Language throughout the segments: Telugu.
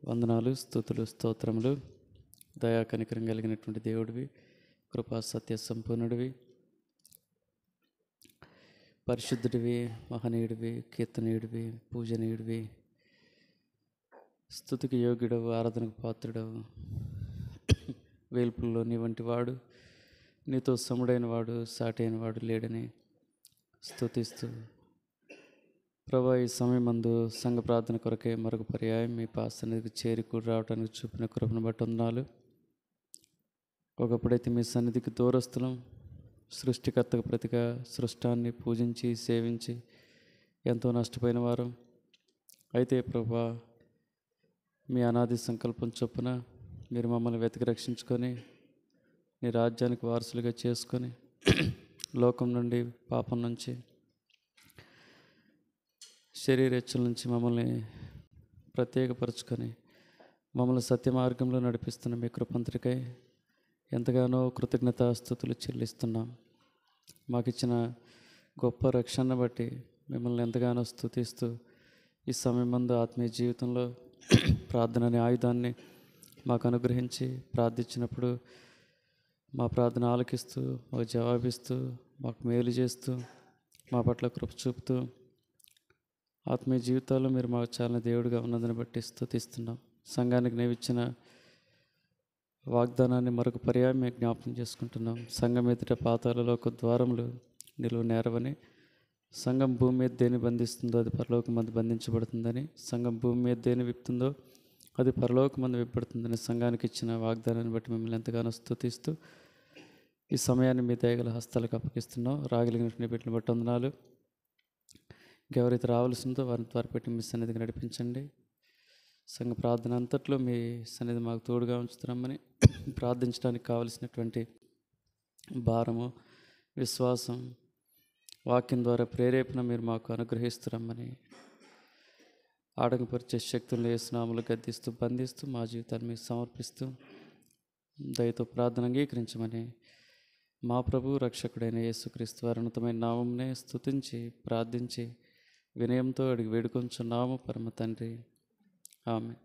వందనాలు, స్తుతులు, స్తోత్రములు. దయా కనికరం కలిగినటువంటి దేవుడివి, కృపా సత్య సంపూర్ణుడివి, పరిశుద్ధుడివి, మహనీయుడివి, కీర్తనీయుడివి, పూజనీయుడివి, స్తుతికి యోగ్యుడవు, ఆరాధనకు పాత్రుడవు. వేల్పుల్లో నీ వంటి వాడు, నీతో సముడైన వాడు, సాటైన వాడు లేడని స్తుతిస్తూ ప్రభా, ఈ సమయమందు సంఘ ప్రార్థన కొరకే మరొక పర్యాయం మీ సన్నిధికి చేరి కూడి రావడానికి చూపిన కృపను బట్టి వందనాలు. ఒకప్పుడైతే మీ సన్నిధికి దూరస్తులం, సృష్టికర్తకు ప్రతిగా సృష్టాన్ని పూజించి సేవించి ఎంతో నష్టపోయిన వారం. అయితే ప్రభా, మీ అనాది సంకల్పం చొప్పున మీరు మమ్మల్ని వెతికి రక్షించుకొని నీ రాజ్యానికి వారసులుగా చేసుకొని లోకం నుండి, పాపం నుంచి, శరీరేచ్ఛల నుంచి మమ్మల్ని ప్రత్యేకపరచుకొని మమ్మల్ని సత్య మార్గంలో నడిపిస్తున్న మీ కృపంతరికై ఎంతగానో కృతజ్ఞతాస్తుతులు చెల్లిస్తున్నాం. మాకు ఇచ్చిన గొప్ప రక్షణ బట్టి మిమ్మల్ని ఎంతగానో స్తుతిస్తూ ఈ సమయమందు ఆత్మీయ జీవితంలో ప్రార్థన అనే ఆయుధాన్ని మాకు అనుగ్రహించి ప్రార్థించినప్పుడు మా ప్రార్థన ఆలకిస్తూ, మాకు జవాబిస్తూ, మాకు మేలు చేస్తూ, మా పట్ల కృప చూపుతూ ఆత్మీయ జీవితాల్లో మీరు మాకు చాలా దేవుడిగా ఉన్నదని బట్టి స్తుతిస్తున్నాం. సంఘానికి నేను ఇచ్చిన వాగ్దానాన్ని మరొక పర్యాయం మేము జ్ఞాపకం చేసుకుంటున్నాం. సంఘం ఎదుట పాతాళలోక ద్వారములు నిలువ నేరవని, సంఘం భూమి మీద దేని బంధిస్తుందో అది పరలోకమందు బంధించబడుతుందని, సంఘం భూమి మీద దేని విప్పుతుందో అది పరలోకమందు విప్పబడుతుందని సంఘానికి ఇచ్చిన వాగ్దానాన్ని బట్టి మిమ్మల్ని ఎంతగానో స్తుతిస్తూ ఈ సమయాన్ని మీ దయగల హస్తాలకు అప్పగిస్తున్నాం. రాగలిగిన బిడ్డను బట్టి వందనాలు. ఇంకెవరైతే రావాల్సిందో వారిని త్వరపెట్టి మీ సన్నిధికి నడిపించండి. సంఘ ప్రార్థన అంతట్లో మీ సన్నిధి మాకు తోడుగా ఉంచుతున్నామని, ప్రార్థించడానికి కావలసినటువంటి భారము, విశ్వాసం, వాక్యం ద్వారా ప్రేరేపణ మీరు మాకు అనుగ్రహిస్తున్నామని, ఆటంకపరిచే శక్తులను యేసునామములో గద్దిస్తూ బంధిస్తూ మా జీవితాన్ని మీకు సమర్పిస్తూ దయతో ప్రార్థన అంగీకరించమని మా ప్రభు రక్షకుడైన యేసుక్రీస్తు వారి ఉన్నతమైన నామమునే స్తుతించి ప్రార్థించి వినయంతో అడిగి వేడుకొంచున్నాము పరమ తండ్రి, ఆమేన్.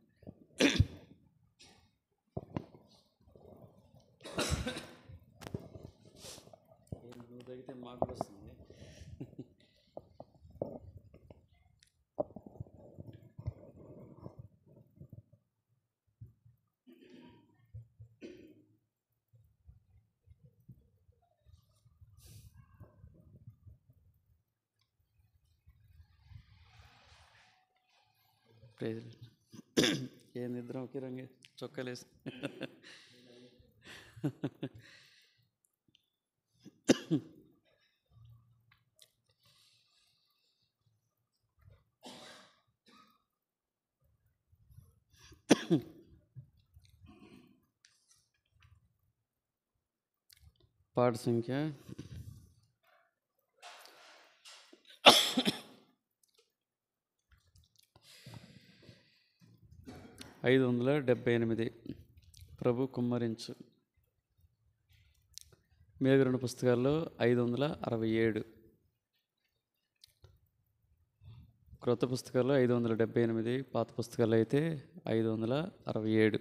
నువ్వు తగ్గితే మాకు వస్తుంది. ఏ నిద్ర ఒకే రంగే చొక్కలేసి పాట సంఖ్య 578. ప్రభు కుమ్మరించు. మేలుగొన్న పుస్తకాల్లో 567, క్రొత్త పుస్తకాల్లో 578, పాత పుస్తకాల్లో అయితే 567.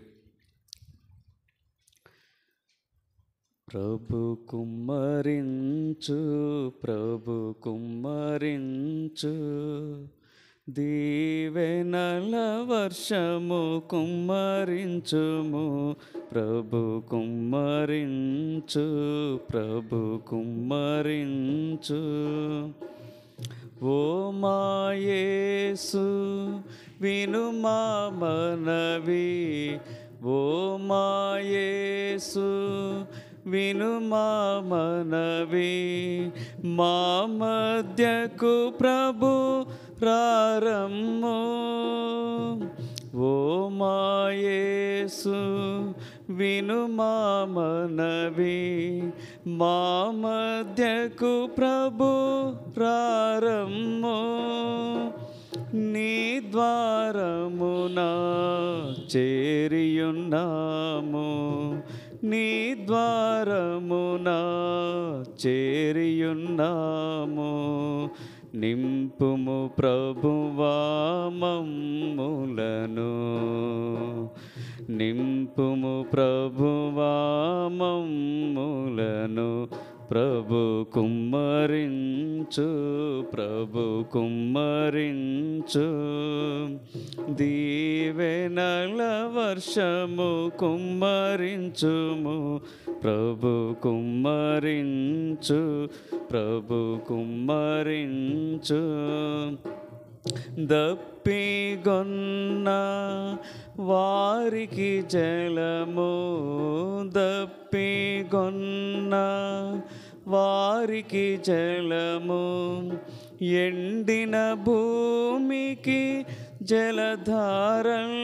ప్రభు కుమ్మరించు, ప్రభు కుమ్మరించు, దీవెనల వర్షము కుమ్మరించుము. ప్రభు కుమ్మరించు, ప్రభు కుమ్మరించు. ఓ మా యేసు విను మా మనవి, ఓ మా యేసు విను మా మనవి. మా మధ్యకు ప్రభు రారమ్ము, ఓ మా యేసు విను మా మనవి. మా మధ్యకు ప్రభు రారమ్ము. నీ ద్వారమున చేరియున్నాము, నీ ద్వారమున చేరియున్నాము. నింపుము ప్రభువా మమ్ములను, నింపుము ప్రభువా మమ్ములను. ప్రభు కుమ్మరించు, ప్రభు కుమ్మరించు, దీవెనల వర్షము కుమ్మరించుము. ప్రభు కుమ్మరించు, ప్రభు కుమ్మరించు. దప్పిగొన్న వారికి జలము, దప్పిగొన్న వారికి జలము, ఎండిన భూమికి జలధారల్.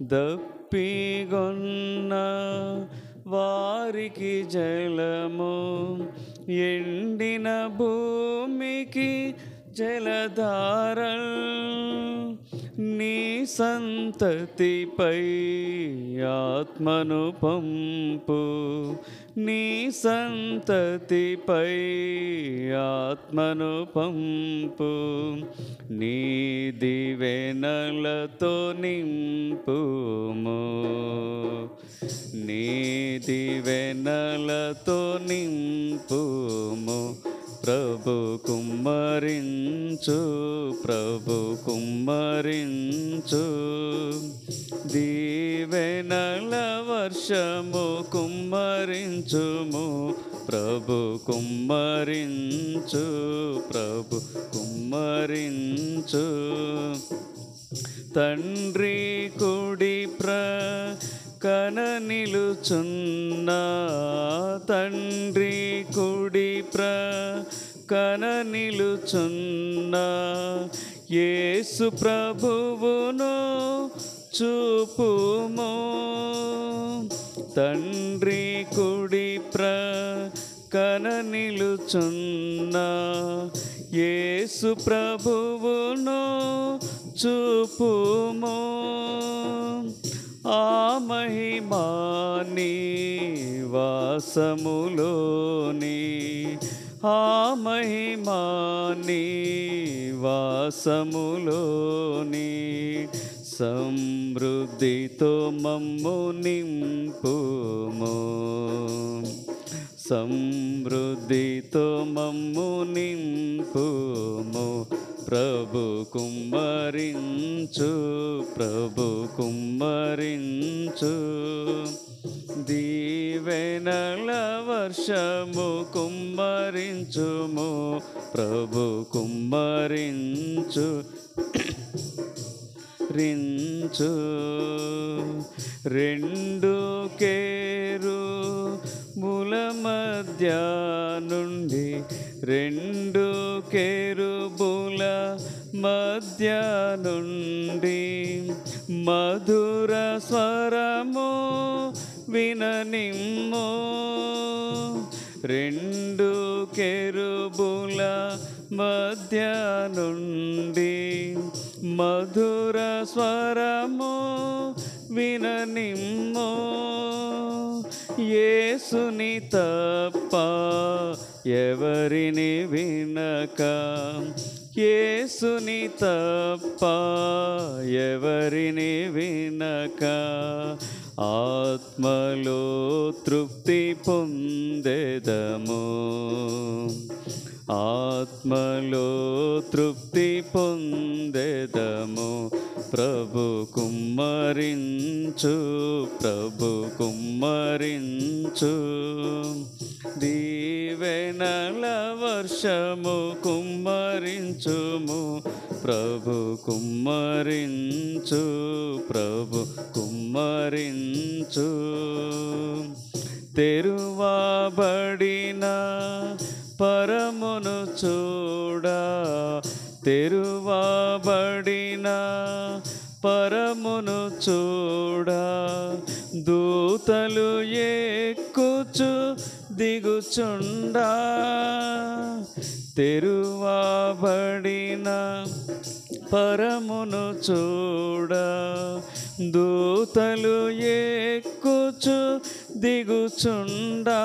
దప్పిగొన్న వారికి జలము, ఎండిన భూమికి జలధారల్. నీ సంతతిపై ఆత్మను పంపు, నీ సంతతిపై ఆత్మను పంపు, నీ దీవెనలతో నింపుము, నీ దీవెనలతో నింపుము. ప్రభు కుమ్మరించు, ప్రభు కుమ్మరించు, దీవెనల వర్షము కుమ్మరించుము. ప్రభు కుమ్మరించు, ప్రభు కుమ్మరించు. తండ్రి కుడి ప్రక్కన నిలుచున్న, తండ్రి కుడి ప్రక్కన నిలుచున్న యేసు ప్రభువును చూపుము. తండ్రి కుడి ప్రక్కన నిలుచున్న యేసు ప్రభువును చూపుము. ఆ మహిమాని వాసములోని, ఆ మహిమాని వాసములోని, సమృద్ధితో మమ్ము నింపుము, సమృద్ధితో మమ్ము నింపుము. ప్రభు కుమ్మరించు, ప్రభు కుమ్మరించు, దీవెనల వర్షము కుమ్మరించుము. ప్రభు కుమ్మరించు, రించు. రెండు కేరుబుల మధ్య నుండి, రెండు కేరుబుల మధ్య నుండి మధుర స్వరము విననిమ్ము. రెండు కేరుబుల మధ్య నుండి మధుర స్వరము విననిమ్ము. యేసుని తప్ప ఎవరిని వినక, యేసుని తప్ప ఎవరిని వినక, ఆత్మలో తృప్తి పొందెదము, ఆత్మలో తృప్తి పొందెదము. ప్రభు కుమ్మరించు, ప్రభు కుమ్మరించు, దీవెనల వర్షము కుమ్మరించుము. ప్రభు కుమ్మరించు, ప్రభు కుమ్మరించు. తెరువబడిన పరమును చూడా, తెరువబడిన పరమును చూడా, దూతలు ఎక్కుచు దిగుచుండా. తెరువబడిన పరమును చూడా, దూతలు ఎక్కుచు దిగుచుండా.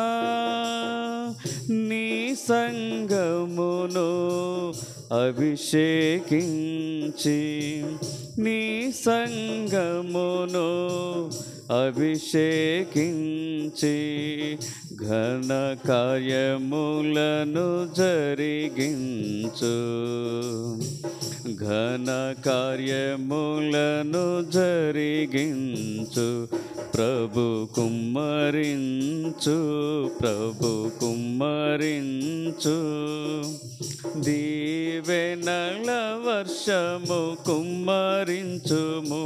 నీ సంగమును అభిషేకించి, నీ సంగమును అభిషేకించి, ఘన కార్యములను జరిగించు, ఘన కార్యములను జరిగించు. ప్రభు కుమ్మరించు, ప్రభు కుమ్మరించు, దీవెనల వర్షము కుమ్మరించుము.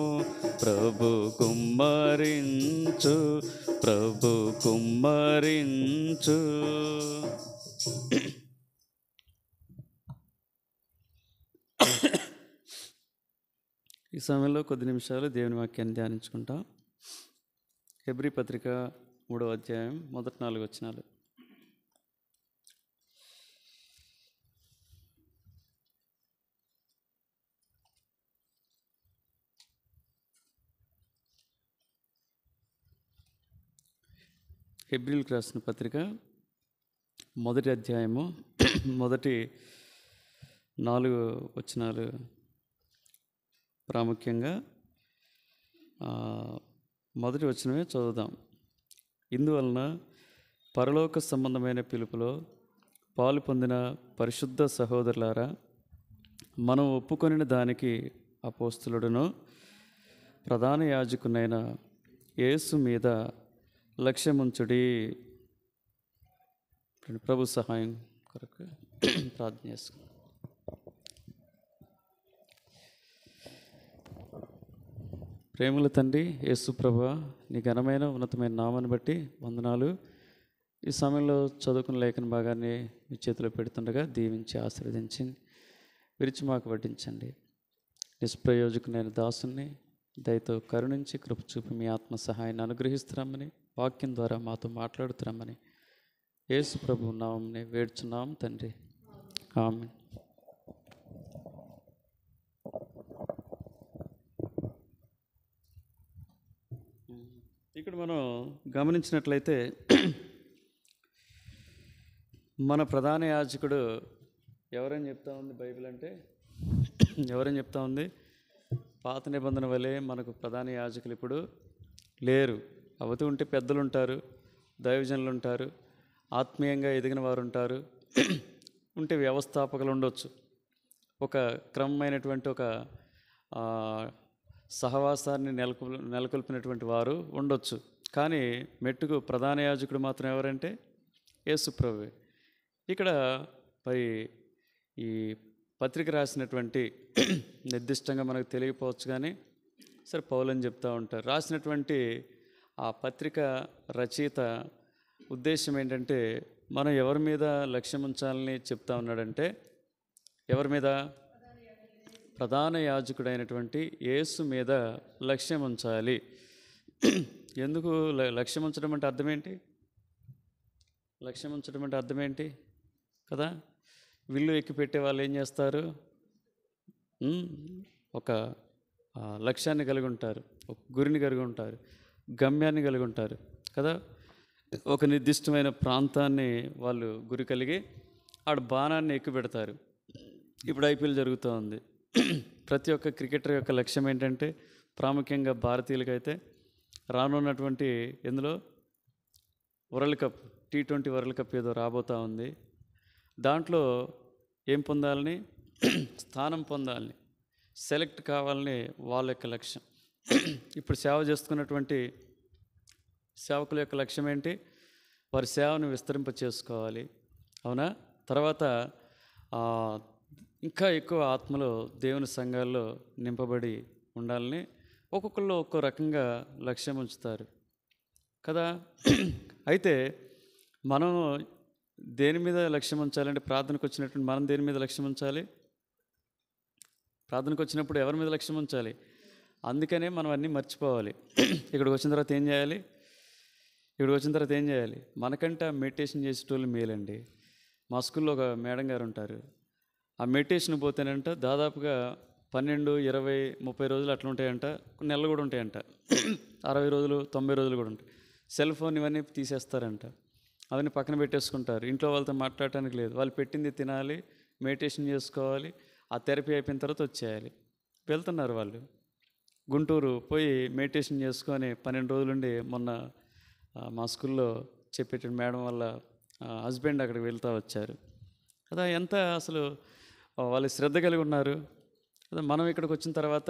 ప్రభు కుమ్మరించు, ప్రభు కుమ్మరించు. ఈ సమయంలో కొద్ది నిమిషాలు దేవుని వాక్యాన్ని ధ్యానించుకుంటాం. హెబ్రీ పత్రిక 3వ అధ్యాయం మొదటి 4 వచనాలు. హెబ్రీలకు రాసిన పత్రిక 1వ అధ్యాయము మొదటి 4 వచనాలు ప్రాముఖ్యంగా మొదటి వచనమే చదువుదాం. ఇందువలన పరలోక సంబంధమైన పిలుపులో పాలు పొందిన పరిశుద్ధ సహోదరులారా, మనం ఒప్పుకొనిన దానికి అపోస్తలుడును ప్రధాన యాజకునైన యేసు మీద లక్ష్యముంచుడి. ప్రభు సహాయం కొరకు ప్రార్థన చేసుకుందాం. ప్రేమల తండ్రి యేసు ప్రభువా, నీ ఘనమైన ఉన్నతమైన నామాన్ని బట్టి వందనాలు. ఈ సమయంలో చదువుకున్న లేఖన భాగాన్ని మీ చేతిలో పెడుతుండగా దీవించి ఆశీర్వదించి విరిచి మాకు వడ్డించండి. నిష్ప్రయోజకునైన దాసుని దయతో కరుణించి కృప చూపి మీ ఆత్మ సహాయాన్ని అనుగ్రహిస్తున్నామని, వాక్యం ద్వారా మాతో మాట్లాడుతున్నామని యేసు ప్రభు నామమునే వేడుచున్నాం తండ్రి, ఆమేన్. ఇక్కడ మనం గమనించినట్లయితే మన ప్రధాన యాజకుడు ఎవరని చెప్తా ఉంది బైబిల్ అంటే? ఎవరని చెప్తా ఉంది? పాత నిబంధన వలె మనకు ప్రధాన యాజకులు ఇప్పుడు లేరు. అవుతూ ఉంటే పెద్దలు ఉంటారు, దైవజనులు ఉంటారు, ఆత్మీయంగా ఎదిగిన వారు ఉంటారు, ఉంటే వ్యవస్థాపకులు ఉండొచ్చు, ఒక క్రమమైనటువంటి ఒక సహవాసాన్ని నెలకొల్పినటువంటి వారు ఉండొచ్చు. కానీ మెట్టుకు ప్రధాన యాజకుడు మాత్రం ఎవరంటే యేసు ప్రభువే. ఇక్కడ మరి ఈ పత్రిక రాసినటువంటి నిర్దిష్టంగా మనకు తెలియకపోవచ్చు, కానీ సరే పౌలు అని చెప్తూ ఉంటారు. రాసినటువంటి ఆ పత్రిక రచయిత ఉద్దేశం ఏంటంటే, మనం ఎవరి మీద లక్ష్యం ఉంచాలని చెప్తా ఉన్నాడంటే, ఎవరి మీద? ప్రధాన యాజకుడైనటువంటి యేసు మీద లక్ష్యం ఉంచాలి. ఎందుకు లక్ష్యం ఉంచడం అంటే అర్థం ఏంటి? లక్ష్యం ఉంచడం అంటే అర్థం ఏంటి కదా? విల్లు ఎక్కి పెట్టే వాళ్ళు ఏం చేస్తారు? ఒక లక్ష్యాన్ని కలిగి ఉంటారు, ఒక గురిని కలిగి ఉంటారు, గమ్యాన్ని కలిగి ఉంటారు కదా. ఒక నిర్దిష్టమైన ప్రాంతాన్ని వాళ్ళు గురి కలిగి ఆడ బాణాన్ని ఎక్కువ పెడతారు. ఇప్పుడు ఐపీఎల్ జరుగుతూ ఉంది. ప్రతి ఒక్క క్రికెటర్ యొక్క లక్ష్యం ఏంటంటే, ప్రాముఖ్యంగా భారతీయులకైతే రానున్నటువంటి ఎందులో world cup, T20 world cup ఏదో రాబోతూ ఉంది. దాంట్లో ఏం పొందాలని? స్థానం పొందాలని, సెలెక్ట్ కావాలని వాళ్ళ యొక్క లక్ష్యం. ఇప్పుడు సేవ చేస్తున్నటువంటి సేవకుల యొక్క లక్ష్యం ఏంటి? వారి సేవను విస్తరింప చేసుకోవాలి, అవునా? తర్వాత ఇంకా ఎక్కువ ఆత్మలో దేవుని సంఘాల్లో నింపబడి ఉండాలని ఒక్కొక్కళ్ళు ఒక్కో రకంగా లక్ష్యం ఉంచుతారు కదా. అయితే మనం దేని మీద లక్ష్యం ఉంచాలంటే, ప్రార్థనకు వచ్చినటువంటి మనం దేని మీద లక్ష్యం ఉంచాలి? ప్రార్థనకు వచ్చినప్పుడు ఎవరి మీద లక్ష్యం ఉంచాలి? అందుకనే మనం అన్నీ మర్చిపోవాలి. ఇక్కడికి వచ్చిన తర్వాత ఏం చేయాలి? మనకంటే మెడిటేషన్ చేసేటోళ్ళు మేలండి. మా స్కూల్లో ఒక మేడం గారు ఉంటారు. ఆ మెడిటేషన్ పోతేనంట దాదాపుగా 12, 20, 30 రోజులు అట్లా ఉంటాయంట. కొన్ని నెలలు కూడా ఉంటాయంట. 60 రోజులు, 90 రోజులు కూడా ఉంటాయి. సెల్ ఫోన్ ఇవన్నీ తీసేస్తారంట. అవన్నీ పక్కన పెట్టేసుకుంటారు. ఇంట్లో వాళ్ళతో మాట్లాడటానికి లేదు. వాళ్ళు పెట్టింది తినాలి, మెడిటేషన్ చేసుకోవాలి. ఆ థెరపీ అయిపోయిన తర్వాత వచ్చేయాలి. వెళ్తున్నారు వాళ్ళు. గుంటూరు పోయి మెడిటేషన్ చేసుకొని 12 రోజులుండి మొన్న మా స్కూల్లో చెప్పేట మేడం వల్ల హస్బెండ్ అక్కడికి వెళ్తూ వచ్చారు కదా. ఎంత అసలు వాళ్ళు శ్రద్ధ కలిగి ఉన్నారు కదా. మనం ఇక్కడికి వచ్చిన తర్వాత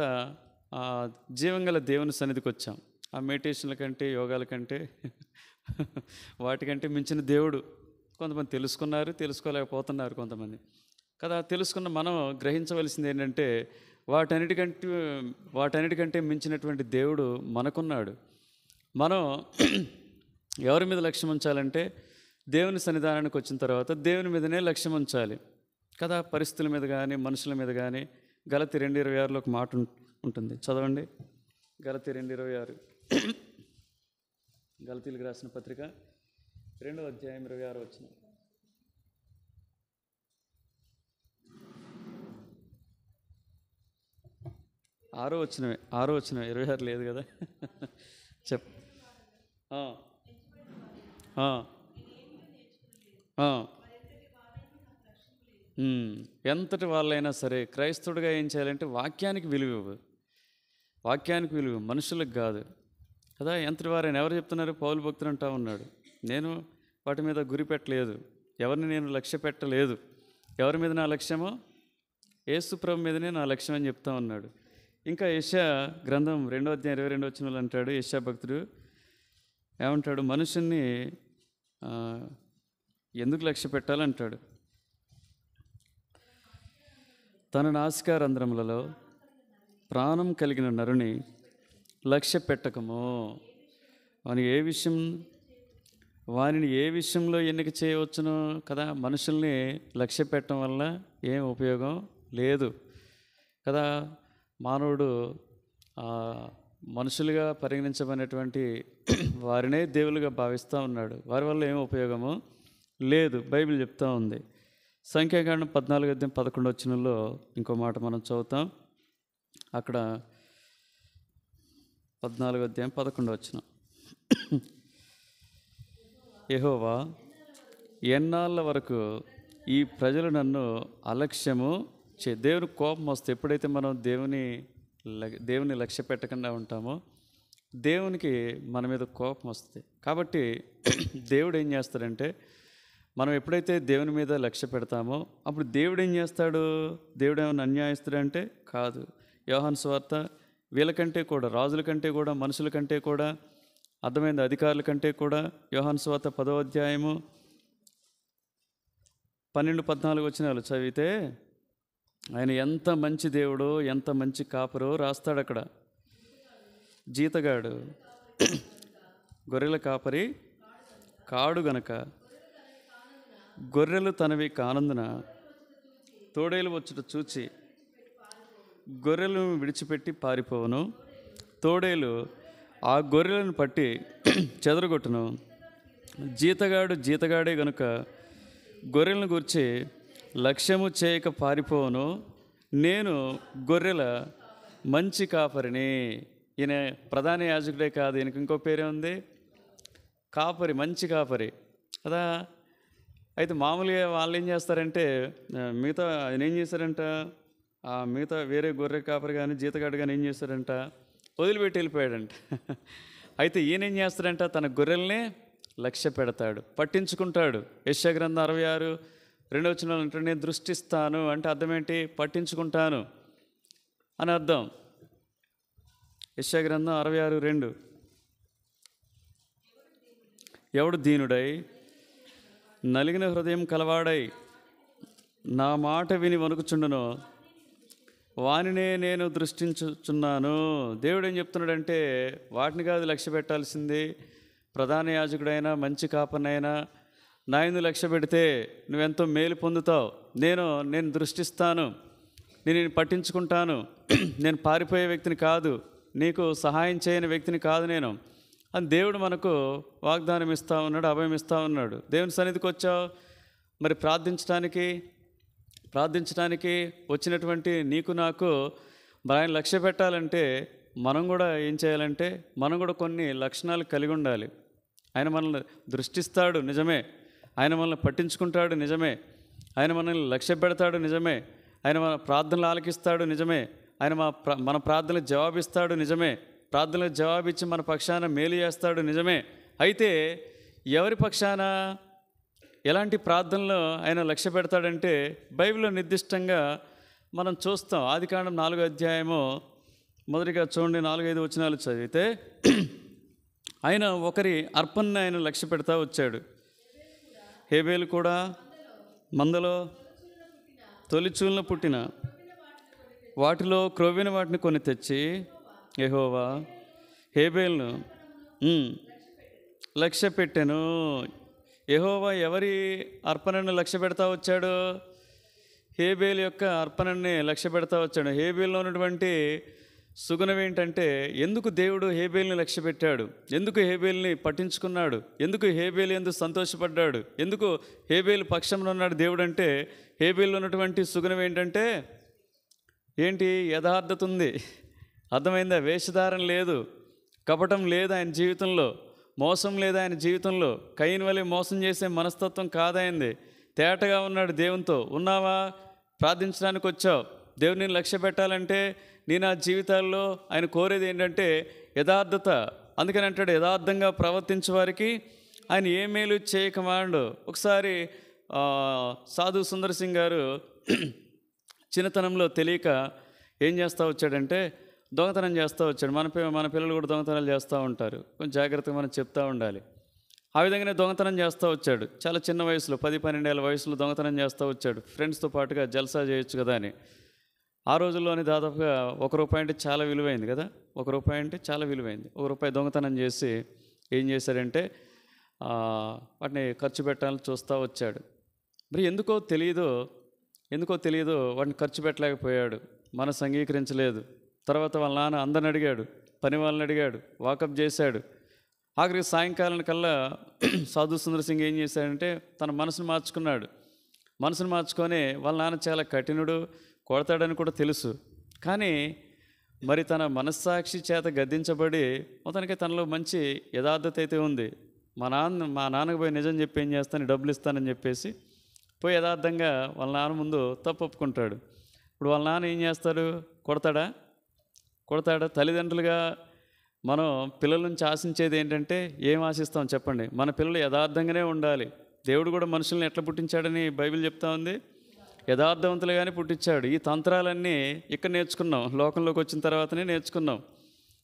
జీవంగల దేవుని సన్నిధికి వచ్చాం. ఆ మెడిటేషన్ల కంటే, యోగాల కంటే వాటికంటే మించిన దేవుడు కొంతమంది తెలుసుకున్నారు, తెలుసుకోలేకపోతున్నారు కొంతమంది కదా. తెలుసుకున్న మనం గ్రహించవలసింది ఏంటంటే వాటన్నిటికంటే మించినటువంటి దేవుడు మనకున్నాడు. మనం ఎవరి మీద లక్ష్యం ఉంచాలంటే దేవుని సన్నిధానానికి వచ్చిన తర్వాత దేవుని మీదనే లక్ష్యం ఉంచాలి కదా. పరిస్థితుల మీద కానీ, మనుషుల మీద కానీ. గలతీ 2:26లో ఒక మాట ఉంటుంది, చదవండి. గలతీ 2:26, గలతీలకు రాసిన పత్రిక 2వ అధ్యాయం 26వ వచనం. ఆరో వచనమే 26 లేదు కదా. చెప్ ఎంతటి వాళ్ళైనా సరే క్రైస్తవుడిగా ఏం చేయాలంటే వాక్యానికి విలువ, మనుషులకు కాదు కదా. ఎంతటి వారైనా ఎవరు చెప్తున్నారు? పౌలు భక్తుడు అంటూ ఉన్నాడు, నేను వాటి మీద గురి పెట్టలేదు, ఎవరిని నేను లక్ష్య పెట్టలేదు. ఎవరి మీద నా లక్ష్యమో? యేసు ప్రభు మీదనే నా లక్ష్యం అని చెప్తా ఉన్నాడు. ఇంకా యెషయా గ్రంథం 2వ అధ్యాయం 22వ వచనంలో అంటాడు యెషయా భక్తుడు, ఏమంటాడు? మనుషుల్ని ఎందుకు లక్ష్య పెట్టాలంటాడు? తన నాసికారంధ్రములలో ప్రాణం కలిగిన నరుని లక్ష్య పెట్టకము. వానిని ఏ విషయంలో ఎన్నిక చేయవచ్చును కదా. మనుషుల్ని లక్ష్య పెట్టడం వల్ల ఏం ఉపయోగం లేదు కదా. మానవుడు మనుషులుగా పరిగణించబడినటువంటి వారినే దేవులుగా భావిస్తూ ఉన్నాడు. వారి వల్ల ఏం ఉపయోగము లేదు, బైబిల్ చెప్తూ ఉంది. సంఖ్యాకాండం 14:11 వచనంలో ఇంకో మాట మనం చదువుతాం. అక్కడ 14:11 వచనం, యెహోవా, ఎన్నాళ్ళ వరకు ఈ ప్రజలు నన్ను అలక్ష్యము దేవుని కోపం వస్తే, ఎప్పుడైతే మనం దేవుని లక్ష్య పెట్టకుండా ఉంటామో దేవునికి మన మీద కోపం వస్తుంది. కాబట్టి దేవుడు ఏం చేస్తాడంటే, మనం ఎప్పుడైతే దేవుని మీద లక్ష్య పెడతామో అప్పుడు దేవుడు ఏం చేస్తాడు? దేవుడు ఏమైనా అన్యాయస్తుడంటే కాదు. యోహాను సువార్త వీళ్ళకంటే కూడా, రాజుల కంటే కూడా, మనుషుల కంటే కూడా, అర్థమైంది, అధికారుల కంటే కూడా. యోహాను సువార్త 10వ అధ్యాయము 12-14 వచనాలు చదివితే ఆయన ఎంత మంచి దేవుడో, ఎంత మంచి కాపరో రాస్తాడు అక్కడ. జీతగాడు గొర్రెల కాపరి కాడు గనక గొర్రెలు తనవి కానందున తోడేలు వచ్చుట చూచి గొర్రెలను విడిచిపెట్టి పారిపోవును. తోడేలు ఆ గొర్రెలను పట్టి చెదరగొట్టును. జీతగాడే గనుక గొర్రెలను గూర్చి లక్ష్యము చేయక పారిపోవును. నేను గొర్రెల మంచి కాపరిని. ఈయన ప్రధాన యాజకుడే కాదు, ఈయనకి ఇంకో పేరే ఉంది, కాపరి, మంచి కాపరి కదా. అయితే మామూలుగా వాళ్ళు ఏం చేస్తారంటే, మిగతా ఆయన ఏం చేశారంట, మిగతా వేరే గొర్రె కాపరి కానీ జీతగాడు కానీ ఏం చేస్తారంట, వదిలిపెట్టి వెళ్ళిపోయాడంట. అయితే ఈయన ఏం చేస్తాడంట, తన గొర్రెల్ని లక్ష్య పెడతాడు, పట్టించుకుంటాడు. యెషయా గ్రంథం 66:2 వచనంలో అంటాడు, నేను దృష్టిస్తాను అంటే అర్థం ఏంటి? పట్టించుకుంటాను అని అర్థం. యెషయా గ్రంథం 66:2, ఎవడు దీనుడై నలిగిన హృదయం కలవాడై నా మాట విని వణుకుచుండునో వానినే నేను దృష్టించుచున్నాను. దేవుడు ఏం చెప్తున్నాడంటే, వాటిని కాదు లక్ష్య పెట్టాల్సింది, ప్రధాన యాజకుడైనా మంచి కాపనైనా నాయను లక్ష్య పెడితే నువ్వెంతో మేలు పొందుతావు. నేను దృష్టిస్తాను, నేను పట్టించుకుంటాను. నేను పారిపోయే వ్యక్తిని కాదు, నీకు సహాయం చేయని వ్యక్తిని కాదు నేను అని దేవుడు మనకు వాగ్దానం ఇస్తూ ఉన్నాడు, అభయం ఇస్తూ ఉన్నాడు. దేవుని సన్నిధికి వచ్చావు మరి ప్రార్థించడానికి వచ్చినటువంటి నీకు నాకు మరి ఆయన లక్ష్య పెట్టాలంటే మనం కూడా ఏం చేయాలంటే, మనం కూడా కొన్ని లక్షణాలు కలిగి ఉండాలి. ఆయన మనల్ని దృష్టిస్తాడు నిజమే, ఆయన మనల్ని పట్టించుకుంటాడు నిజమే, ఆయన మనల్ని లక్ష్య పెడతాడు నిజమే, ఆయన మన ప్రార్థనలు ఆలకిస్తాడు నిజమే, ఆయన మన ప్రార్థనలకు జవాబిస్తాడు నిజమే, ప్రార్థనలకు జవాబిచ్చి మన పక్షాన మేలు చేస్తాడు నిజమే. అయితే ఎవరి పక్షాన ఎలాంటి ప్రార్థనలో ఆయన లక్ష్య పెడతాడంటే బైబిల్లో నిర్దిష్టంగా మనం చూస్తాం. ఆదికాండం 4వ అధ్యాయము మొదటిగా చూడండి, 4-5 వచనాలు చదివితే ఆయన ఒకరి అర్పణని ఆయన లక్ష్య పెడతా వచ్చాడు. హేబేలు కూడా మందలో తొలిచూలను పుట్టిన వాటిలో క్రొవ్విన వాటిని కొని తెచ్చి యెహోవా హేబేలును లక్ష్య పెట్టెను. యెహోవా ఎవరి అర్పణను లక్ష్య పెడతా వచ్చాడు? హేబేలు యొక్క అర్పణని లక్ష్య పెడతా వచ్చాడు. హేబేలులో ఉన్నటువంటి సుగుణం ఏంటంటే, ఎందుకు దేవుడు హేబేలుని లక్ష్య పెట్టాడు, ఎందుకు హేబేలుని పట్టించుకున్నాడు, ఎందుకు హేబేలు ఎందుకు సంతోషపడ్డాడు, ఎందుకు హేబేలు పక్షంలో ఉన్నాడు దేవుడు అంటే, హేబేలులో ఉన్నటువంటి సుగుణం ఏంటంటే ఏంటి? యథార్థత ఉంది. అర్థమైందా? వేషధారణ లేదు, కపటం లేదు ఆయన జీవితంలో, మోసం లేదు ఆయన జీవితంలో, కయీను వలె మోసం చేసే మనస్తత్వం కాదైంది. తేటగా ఉన్నాడు దేవునితో. ఉన్నావా? ప్రార్థించడానికి వచ్చావు, దేవుడిని లక్ష్య పెట్టాలంటే నీ నా జీవితాల్లో ఆయన కోరేది ఏంటంటే యథార్థత. అందుకని అంటాడు, యథార్థంగా ప్రవర్తించే వారికి ఆయన ఏ మేలు చేయకమాండు. ఒకసారి సాధు సుందర్ సింగ్ గారు చిన్నతనంలో తెలియక ఏం చేస్తూ వచ్చాడంటే దొంగతనం చేస్తూ వచ్చాడు. మన పిల్లలు కూడా దొంగతనాలు చేస్తూ ఉంటారు, కొంచెం జాగ్రత్తగా మనం చెప్తూ ఉండాలి. ఆ విధంగానే దొంగతనం చేస్తూ వచ్చాడు. చాలా చిన్న వయసులో 10-12 ఏళ్ళ వయసులో దొంగతనం చేస్తూ వచ్చాడు. ఫ్రెండ్స్తో పాటుగా జల్సా చేయొచ్చు కదా అని. ఆ రోజుల్లోని దాదాపుగా ₹1 అంటే చాలా విలువైంది కదా, ₹1 అంటే చాలా విలువైంది. ₹1 దొంగతనం చేసి ఏం చేశాడంటే వాటిని ఖర్చు పెట్టాలని చూస్తూ వచ్చాడు. మరి ఎందుకో తెలియదో వాటిని ఖర్చు పెట్టలేకపోయాడు, మనసు అంగీకరించలేదు. తర్వాత వాళ్ళ నాన్న అందరిని అడిగాడు, పని వాళ్ళని అడిగాడు, వాకప్ చేశాడు. ఆఖరికి సాయంకాలం కల్లా సాధు సుందర్ సింగ్ ఏం చేశాడంటే తన మనసును మార్చుకున్నాడు. మనసును మార్చుకొని వాళ్ళ నాన్న చాలా కఠినుడు, కొడతాడని కూడా తెలుసు. కానీ మరి తన మనస్సాక్షి చేత గద్దించబడి మొత్తానికి తనలో మంచి యథార్థత అయితే ఉంది. మా నాన్నకు పోయి నిజం చెప్పి ఏం చేస్తాను, డబ్బులు ఇస్తానని చెప్పేసి పోయి యథార్థంగా వాళ్ళ నాన్న ముందు తప్పు ఒప్పుకుంటాడు. ఇప్పుడు వాళ్ళ నాన్న ఏం చేస్తాడు? కొడతాడా? తల్లిదండ్రులుగా మనం పిల్లల నుంచి ఆశించేది ఏంటంటే ఏం ఆశిస్తాం చెప్పండి? మన పిల్లలు యథార్థంగానే ఉండాలి. దేవుడు కూడా మనుషుల్ని ఎట్లా పుట్టించాడని బైబిల్ చెప్తా ఉంది, యథార్థవంతులుగానే పుట్టించాడు. ఈ తంత్రాలన్నీ ఇక్కడ నేర్చుకున్నాం, లోకంలోకి వచ్చిన తర్వాతనే నేర్చుకున్నాం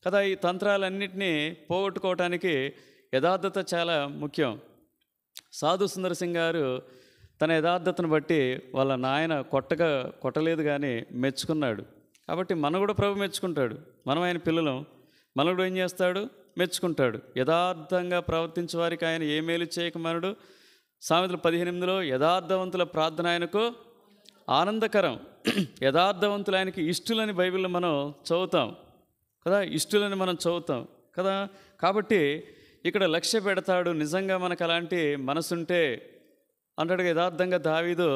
కదా. ఈ తంత్రాలన్నింటినీ పోగొట్టుకోవటానికి యథార్థత చాలా ముఖ్యం. సాధు సుందర్ సింగ్ గారు తన యథార్థతను బట్టి వాళ్ళ నాయన కొట్టలేదు కానీ మెచ్చుకున్నాడు. కాబట్టి మనం కూడా ప్రభు మెచ్చుకుంటాడు. మనం ఆయన పిల్లలం, మనం కూడా ఏం చేస్తాడు? మెచ్చుకుంటాడు. యథార్థంగా ప్రవర్తించే వారికి ఆయన ఏ మేలు చేయకమనడు. సామెతలు 15:8 యథార్థవంతుల ప్రార్థన ఆయనకు ఆనందకరం. యథార్థవంతులు ఆయనకి ఇష్టలని బైబిల్లో మనం చదువుతాం కదా, ఇష్టలని మనం చదువుతాం కదా. కాబట్టి ఇక్కడ లక్ష్య పెడతాడు. నిజంగా మనకు అలాంటి మనసుంటే అంటాడు యథార్థంగా. దావీదు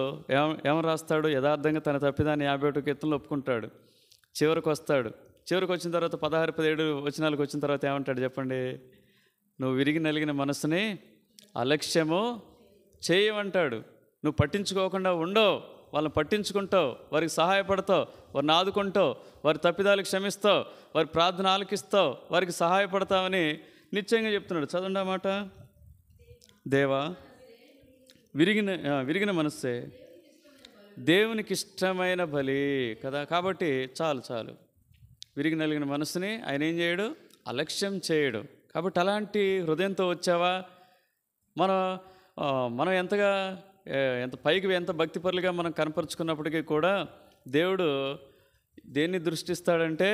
ఏమని రాస్తాడు? యథార్థంగా తన తప్పిదాన్ని 51 కీర్తనలు ఒప్పుకుంటాడు. చివరికి వచ్చిన తర్వాత 16-17 వచనాలకు వచ్చిన తర్వాత ఏమంటాడు చెప్పండి? నువ్వు విరిగి నలిగిన మనసుని అలక్ష్యము చేయమంటాడు. నువ్వు పట్టించుకోకుండా ఉండవు, వాళ్ళని పట్టించుకుంటావు, వారికి సహాయపడతావు, వారిని ఆదుకుంటావు, వారి తప్పిదాలు క్షమిస్తావు, వారి ప్రార్థన ఆలకిస్తావు, వారికి సహాయపడతావని నిశ్చయంగా చెప్తున్నాడు. చదవండి ఆ మాట. దేవా విరిగిన మనస్సే దేవునికి ఇష్టమైన బలి కదా. కాబట్టి చాలు విరిగి నలిగిన మనసుని ఆయన ఏం చేయడు? అలక్ష్యం చేయడు. కాబట్టి అలాంటి హృదయంతో వచ్చావా? మనం ఎంత పైకి ఎంత భక్తిపరులుగా మనం కనపరుచుకున్నప్పటికీ కూడా దేవుడు దేన్ని దృష్టిస్తాడంటే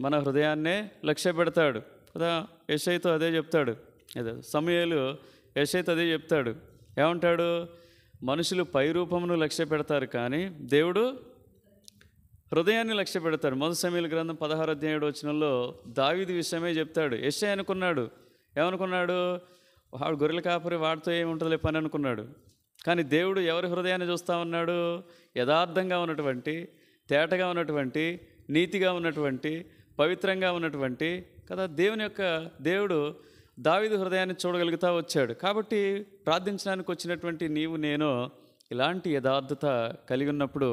మన హృదయాన్నే లక్ష్య పెడతాడు కదా. యెషయాతో అదే చెప్తాడు, సమూయేలు యెషయాతో అదే చెప్తాడు. ఏమంటాడు? మనుషులు పై రూపమును లక్ష్య పెడతారు కానీ దేవుడు హృదయాన్ని లక్ష్య పెడతాడు. 1 సమూయేలు గ్రంథం 16-7 దావీదు విషయమే చెప్తాడు. యెషయా ఏమనుకున్నాడు? వాడు గొర్రెల కాపరి, వాడితో ఏముంటుందిలే పని అనుకున్నాడు. కానీ దేవుడు ఎవరి హృదయాన్ని చూస్తూ ఉన్నాడు? యథార్థంగా ఉన్నటువంటి, తేటగా ఉన్నటువంటి, నీతిగా ఉన్నటువంటి, పవిత్రంగా ఉన్నటువంటి కదా. దేవుడు దావీదు హృదయాన్ని చూడగలుగుతా వచ్చాడు. కాబట్టి ప్రార్థించడానికి వచ్చినటువంటి నీవు నేను ఇలాంటి యథార్థత కలిగి ఉన్నప్పుడు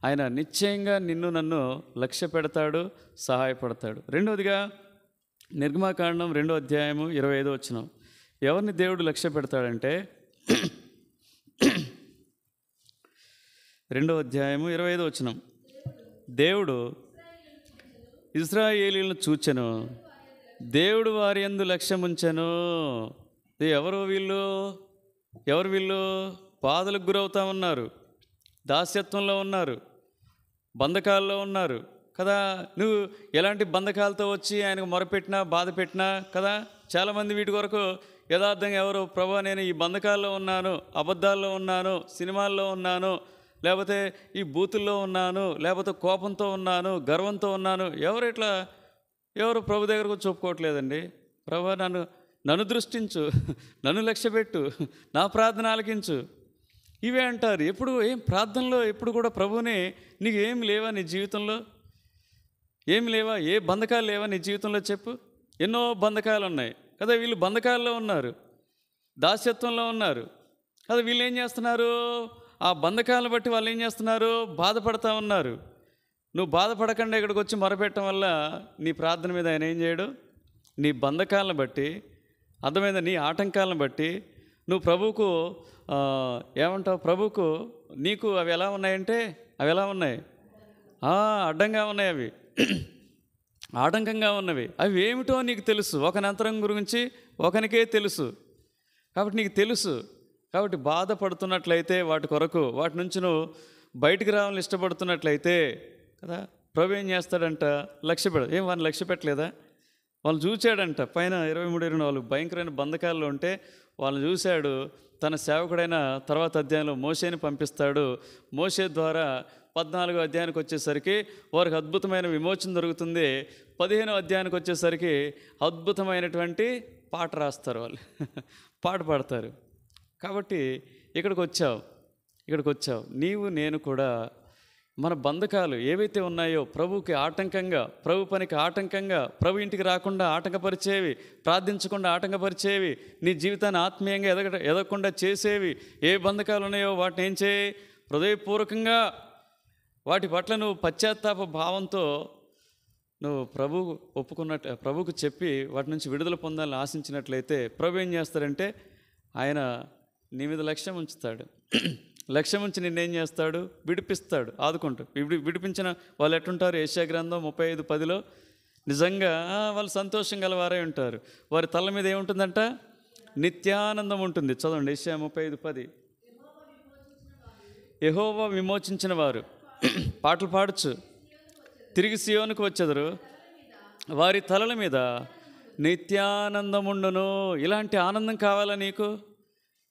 ఆయన నిశ్చయంగా నిన్ను నన్ను లక్ష్య పెడతాడు, సహాయపడతాడు. రెండవదిగా నిర్గమాకాండం 2వ అధ్యాయము 25వ వచనం. ఎవరిని దేవుడు లక్ష్య పెడతాడంటే 2వ అధ్యాయము 25వ వచనం. దేవుడు ఇశ్రాయేలీయులను చూచెను, దేవుడు వారి యందు లక్ష్యముంచెను. ఎవరు వీళ్ళు? బాధలకు గురవుతా ఉన్నారు, దాస్యత్వంలో ఉన్నారు, బంధకాల్లో ఉన్నారు కదా. నువ్వు ఎలాంటి బంధకాలతో వచ్చి ఆయనకు మొరపెట్టినా బాధ పెట్టినా కదా. చాలామంది వీటి కొరకు యథార్థంగా ఎవరు, ప్రభువా నేను ఈ బంధకాల్లో ఉన్నాను, అబద్ధాల్లో ఉన్నాను, సినిమాల్లో ఉన్నాను, లేకపోతే ఈ బూతుల్లో ఉన్నాను, లేకపోతే కోపంతో ఉన్నాను, గర్వంతో ఉన్నాను, ఎవరు ప్రభు దగ్గరకు చెప్పుకోవట్లేదండి. ప్రభువా నన్ను దృష్టించు, నన్ను లక్ష్యపెట్టు, నా ప్రార్థన ఆలకించు, ఇవే అంటారు. ఎప్పుడు ప్రార్థనలో ఎప్పుడు కూడా ప్రభువుని నీకు ఏమి లేవా నీ జీవితంలో? ఏమి లేవా? ఏ బంధకాలు లేవా నీ జీవితంలో చెప్పు. ఎన్నో బంధకాలు ఉన్నాయి కదా. వీళ్ళు బంధకాల్లో ఉన్నారు, దాస్యత్వంలో ఉన్నారు కదా. వీళ్ళు ఏం చేస్తున్నారు? ఆ బంధకాలను బట్టి వాళ్ళు ఏం చేస్తున్నారు? బాధపడతా ఉన్నారు. నువ్వు బాధపడకుండా ఇక్కడికి వచ్చి మొరపెట్టడం వల్ల నీ ప్రార్థన మీద ఆయన ఏం చేయడు? నీ బంధకాలను బట్టి, అర్థమైందా, నీ ఆటంకాలను బట్టి నువ్వు ప్రభువుకు ఏమంటావు? ప్రభువుకు నీకు అవి ఎలా ఉన్నాయంటే అవి ఎలా ఉన్నాయి? అడ్డంగా ఉన్నాయి, అవి ఆటంకంగా ఉన్నవి. అవి ఏమిటో నీకు తెలుసు. ఒకని అంతరం గురించి ఒకనికే తెలుసు. కాబట్టి నీకు తెలుసు. కాబట్టి బాధపడుతున్నట్లయితే వాటి కొరకు, వాటి నుంచి నువ్వు బయటికి రావాలని ఇష్టపడుతున్నట్లయితే కదా, ప్రభు ఏం చేస్తాడంట? వాడిని లక్ష్య పెట్టలేదా? వాళ్ళు చూశాడంట. పైన 23-24 భయంకరమైన బంధకాల్లో ఉంటే వాళ్ళని చూశాడు. తన సేవకుడైన తర్వాత అధ్యాయంలో మోషేని పంపిస్తాడు. మోషే ద్వారా 14వ అధ్యాయానికి వచ్చేసరికి వారికి అద్భుతమైన విమోచన దొరుకుతుంది. 15వ అధ్యాయానికి వచ్చేసరికి అద్భుతమైనటువంటి పాట రాస్తారు వాళ్ళు, పాట పాడతారు. కాబట్టి ఇక్కడికి వచ్చావు నీవు నేను కూడా. మన బంధకాలు ఏవైతే ఉన్నాయో ప్రభువుకి ఆటంకంగా, ప్రభు పనికి ఆటంకంగా, ప్రభు ఇంటికి రాకుండా ఆటంకపరిచేవి, ప్రార్థించకుండా ఆటంకపరిచేవి, నీ జీవితాన్ని ఆత్మీయంగా ఎదగకుండా చేసేవి ఏ బంధకాలు ఉన్నాయో వాటిని ఏం చేయి? హృదయపూర్వకంగా వాటి పట్ల నువ్వు పశ్చాత్తాప భావంతో నువ్వు ప్రభువుకు చెప్పి వాటి నుంచి విడుదల పొందాలని ఆశించినట్లయితే ప్రభు ఏం చేస్తాడంటే ఆయన నీ మీద లక్ష్యం ఉంచుతాడు. లక్ష్యం ఉంచి నిన్నేం చేస్తాడు? విడిపిస్తాడు, ఆదుకుంటాడు. విడిపించిన వాళ్ళు ఎట్టుంటారు? యెషయా గ్రంథం 35:10లో నిజంగా వాళ్ళు సంతోషం గలవారై ఉంటారు. వారి తల మీద ఏముంటుందంట? నిత్యానందం ఉంటుంది. చదవండి యెషయా 35:10. యెహోవా విమోచించిన వారు పాటలు పాడచ్చు, తిరిగి సియోనుకు వచ్చెదరు, వారి తలల మీద నిత్యానందముండును. ఇలాంటి ఆనందం కావాలా నీకు?